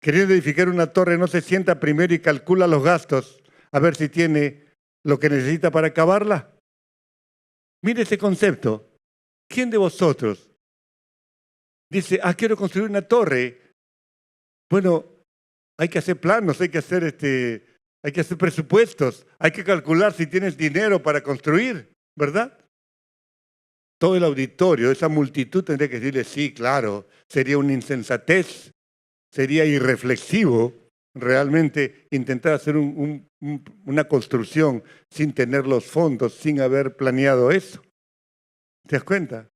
queriendo edificar una torre, no se sienta primero y calcula los gastos a ver si tiene lo que necesita para acabarla? Mire ese concepto. ¿Quién de vosotros dice, quiero construir una torre? Bueno, hay que hacer planos, hay que hacer hay que hacer presupuestos, hay que calcular si tienes dinero para construir, ¿verdad? Todo el auditorio, esa multitud tendría que decirle, sí, claro, sería una insensatez, sería irreflexivo realmente intentar hacer una construcción sin tener los fondos, sin haber planeado eso. ¿Te das cuenta?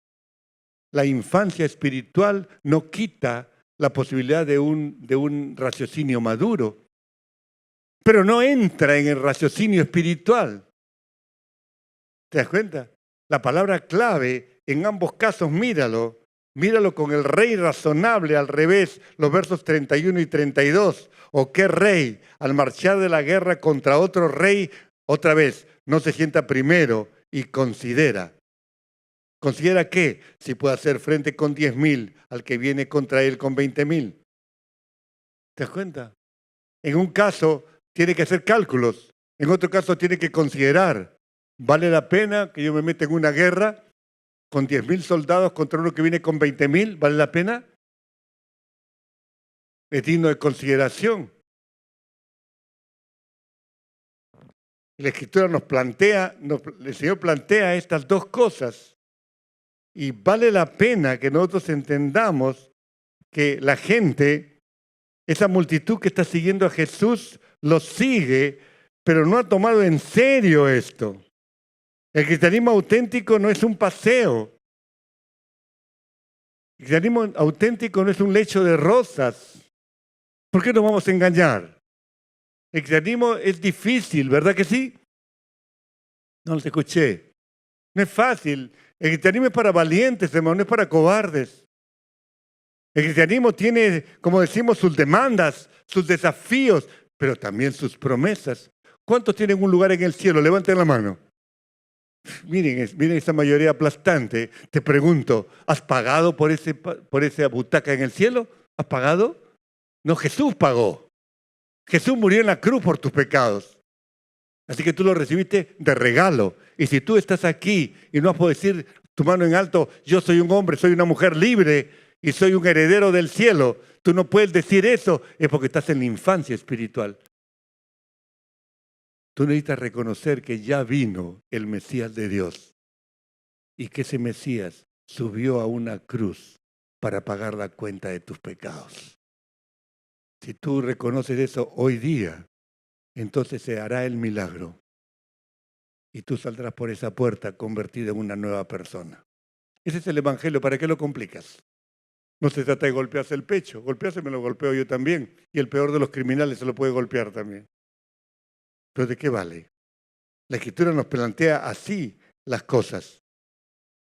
La infancia espiritual no quita la posibilidad de un raciocinio maduro, pero no entra en el raciocinio espiritual. ¿Te das cuenta? La palabra clave en ambos casos, míralo con el rey razonable al revés, los versos 31 y 32. ¿O qué rey al marchar de la guerra contra otro rey, otra vez, no se sienta primero y considera? ¿Considera qué? Si puede hacer frente con 10.000 al que viene contra él con 20.000. ¿Te das cuenta? En un caso tiene que hacer cálculos, en otro caso tiene que considerar, ¿vale la pena que yo me meta en una guerra con 10.000 soldados contra uno que viene con 20.000? ¿Vale la pena? Es digno de consideración. La Escritura nos plantea, el Señor plantea estas dos cosas. Y vale la pena que nosotros entendamos que la gente, esa multitud que está siguiendo a Jesús, lo sigue, pero no ha tomado en serio esto. El cristianismo auténtico no es un paseo. El cristianismo auténtico no es un lecho de rosas. ¿Por qué nos vamos a engañar? El cristianismo es difícil, ¿verdad que sí? No los escuché. No es fácil. El cristianismo es para valientes, hermano, no es para cobardes. El cristianismo tiene, como decimos, sus demandas, sus desafíos, pero también sus promesas. ¿Cuántos tienen un lugar en el cielo? Levanten la mano. Miren esa mayoría aplastante. Te pregunto, ¿has pagado por esa butaca en el cielo? ¿Has pagado? No, Jesús pagó. Jesús murió en la cruz por tus pecados. Así que tú lo recibiste de regalo. Y si tú estás aquí y no has podido decir tu mano en alto, yo soy un hombre, soy una mujer libre y soy un heredero del cielo, tú no puedes decir eso, es porque estás en la infancia espiritual. Tú necesitas reconocer que ya vino el Mesías de Dios y que ese Mesías subió a una cruz para pagar la cuenta de tus pecados. Si tú reconoces eso hoy día, entonces se hará el milagro y tú saldrás por esa puerta convertido en una nueva persona. Ese es el evangelio. ¿Para qué lo complicas? No se trata de golpearse el pecho. Golpearse me lo golpeo yo también. Y el peor de los criminales se lo puede golpear también. ¿Pero de qué vale? La Escritura nos plantea así las cosas.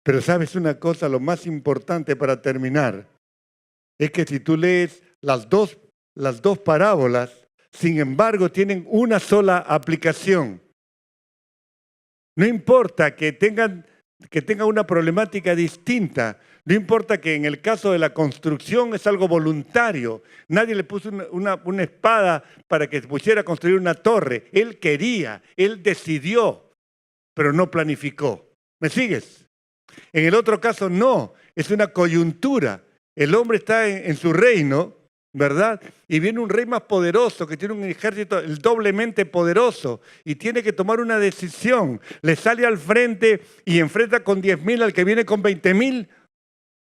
Pero ¿sabes una cosa? Lo más importante para terminar es que si tú lees las dos parábolas, sin embargo, tienen una sola aplicación. No importa que tengan una problemática distinta. No importa que en el caso de la construcción es algo voluntario. Nadie le puso una espada para que se pusiera a construir una torre. Él quería, él decidió, pero no planificó. ¿Me sigues? En el otro caso no, es una coyuntura. El hombre está en su reino, ¿verdad? Y viene un rey más poderoso que tiene un ejército el doblemente poderoso y tiene que tomar una decisión. Le sale al frente y enfrenta con 10.000 al que viene con 20.000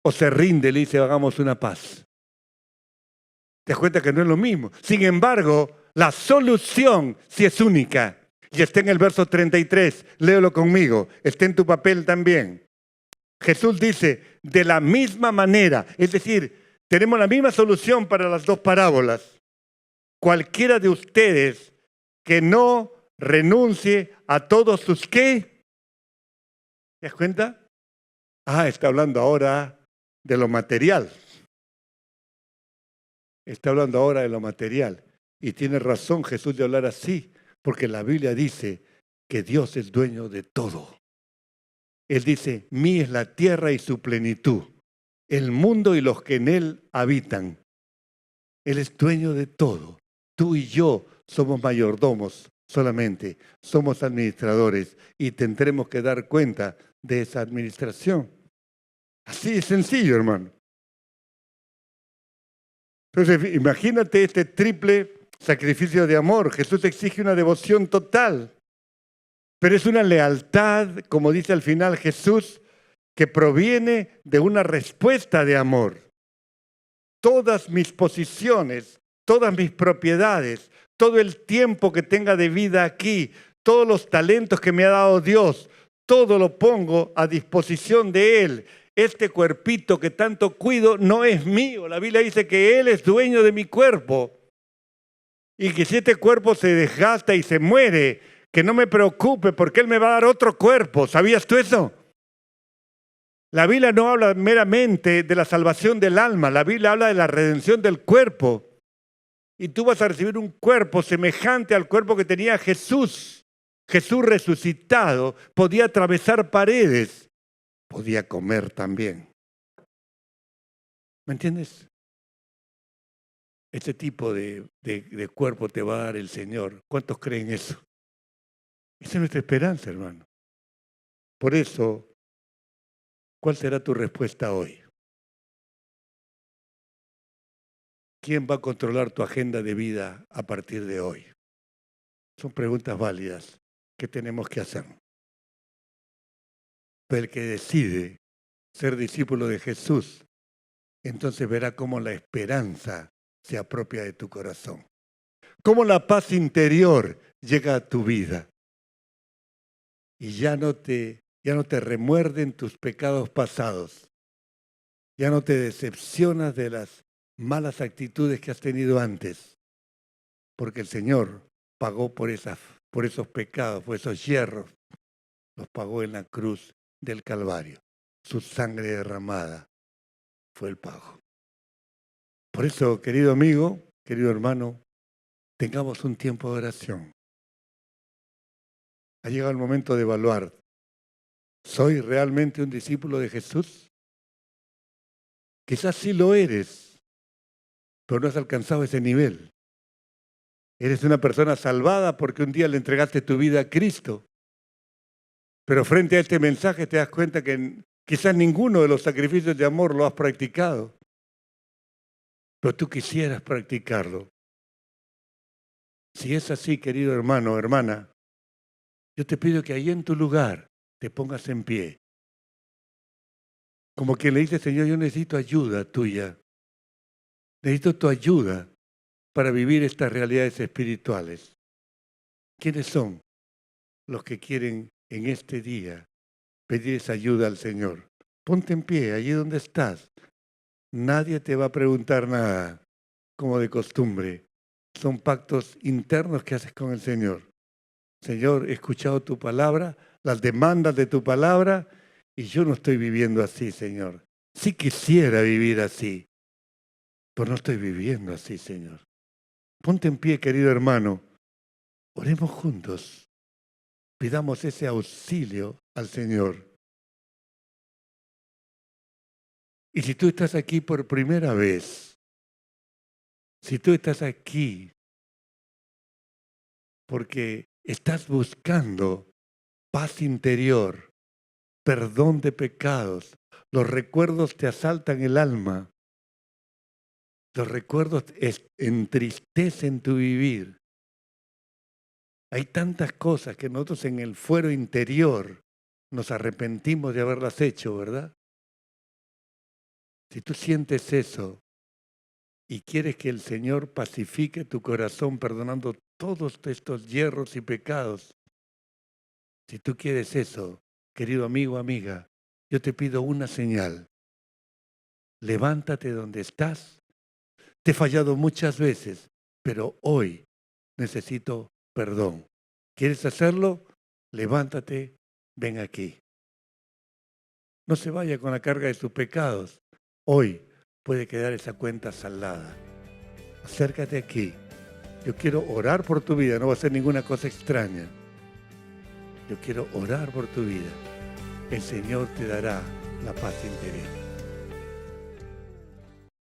o se rinde y le dice hagamos una paz. Te das cuenta que no es lo mismo. Sin embargo, la solución sí es única y está en el verso 33. Léelo conmigo. Está en tu papel también. Jesús dice de la misma manera, es decir, tenemos la misma solución para las dos parábolas. Cualquiera de ustedes que no renuncie a todos sus ¿qué? ¿Te das cuenta? Está hablando ahora de lo material. Está hablando ahora de lo material. Y tiene razón Jesús de hablar así, porque la Biblia dice que Dios es dueño de todo. Él dice, mía es la tierra y su plenitud, el mundo y los que en él habitan. Él es dueño de todo. Tú y yo somos mayordomos solamente, somos administradores y tendremos que dar cuenta de esa administración. Así de sencillo, hermano. Entonces, imagínate este triple sacrificio de amor. Jesús exige una devoción total, pero es una lealtad, como dice al final Jesús, que proviene de una respuesta de amor. Todas mis posiciones, todas mis propiedades, todo el tiempo que tenga de vida aquí, todos los talentos que me ha dado Dios, todo lo pongo a disposición de Él. Este cuerpito que tanto cuido no es mío. La Biblia dice que Él es dueño de mi cuerpo. Y que si este cuerpo se desgasta y se muere, que no me preocupe porque Él me va a dar otro cuerpo. ¿Sabías tú eso? La Biblia no habla meramente de la salvación del alma. La Biblia habla de la redención del cuerpo. Y tú vas a recibir un cuerpo semejante al cuerpo que tenía Jesús. Jesús resucitado podía atravesar paredes, podía comer también. ¿Me entiendes? Este tipo de cuerpo te va a dar el Señor. ¿Cuántos creen eso? Esa es nuestra esperanza, hermano. Por eso, ¿cuál será tu respuesta hoy? ¿Quién va a controlar tu agenda de vida a partir de hoy? Son preguntas válidas que tenemos que hacer. Pero el que decide ser discípulo de Jesús, entonces verá cómo la esperanza se apropia de tu corazón. Cómo la paz interior llega a tu vida. Y ya no te remuerden tus pecados pasados. Ya no te decepcionas de las malas actitudes que has tenido antes. Porque el Señor pagó por esos pecados, por esos hierros. Los pagó en la cruz del Calvario. Su sangre derramada fue el pago. Por eso, querido amigo, querido hermano, tengamos un tiempo de oración. Ha llegado el momento de evaluar. ¿Soy realmente un discípulo de Jesús? Quizás sí lo eres, pero no has alcanzado ese nivel. Eres una persona salvada porque un día le entregaste tu vida a Cristo. Pero frente a este mensaje te das cuenta que quizás ninguno de los sacrificios de amor lo has practicado. Pero tú quisieras practicarlo. Si es así, querido hermano o hermana, yo te pido que ahí en tu lugar te pongas en pie. Como quien le dice, Señor, yo necesito ayuda tuya. Necesito tu ayuda para vivir estas realidades espirituales. ¿Quiénes son los que quieren en este día pedir esa ayuda al Señor? Ponte en pie, allí donde estás. Nadie te va a preguntar nada, como de costumbre. Son pactos internos que haces con el Señor. Señor, he escuchado tu palabra, las demandas de tu palabra, y yo no estoy viviendo así, Señor. Sí quisiera vivir así, pero no estoy viviendo así, Señor. Ponte en pie, querido hermano. Oremos juntos. Pidamos ese auxilio al Señor. Y si tú estás aquí por primera vez, si tú estás aquí porque estás buscando paz interior, perdón de pecados, los recuerdos te asaltan el alma, los recuerdos entristecen tu vivir. Hay tantas cosas que nosotros en el fuero interior nos arrepentimos de haberlas hecho, ¿verdad? Si tú sientes eso y quieres que el Señor pacifique tu corazón perdonando todos estos hierros y pecados, si tú quieres eso, querido amigo, amiga, yo te pido una señal. Levántate donde estás. Te he fallado muchas veces, pero hoy necesito perdón. ¿Quieres hacerlo? Levántate, ven aquí. No se vaya con la carga de sus pecados. Hoy puede quedar esa cuenta saldada. Acércate aquí. Yo quiero orar por tu vida, no va a ser ninguna cosa extraña. Yo quiero orar por tu vida. El Señor te dará la paz interior.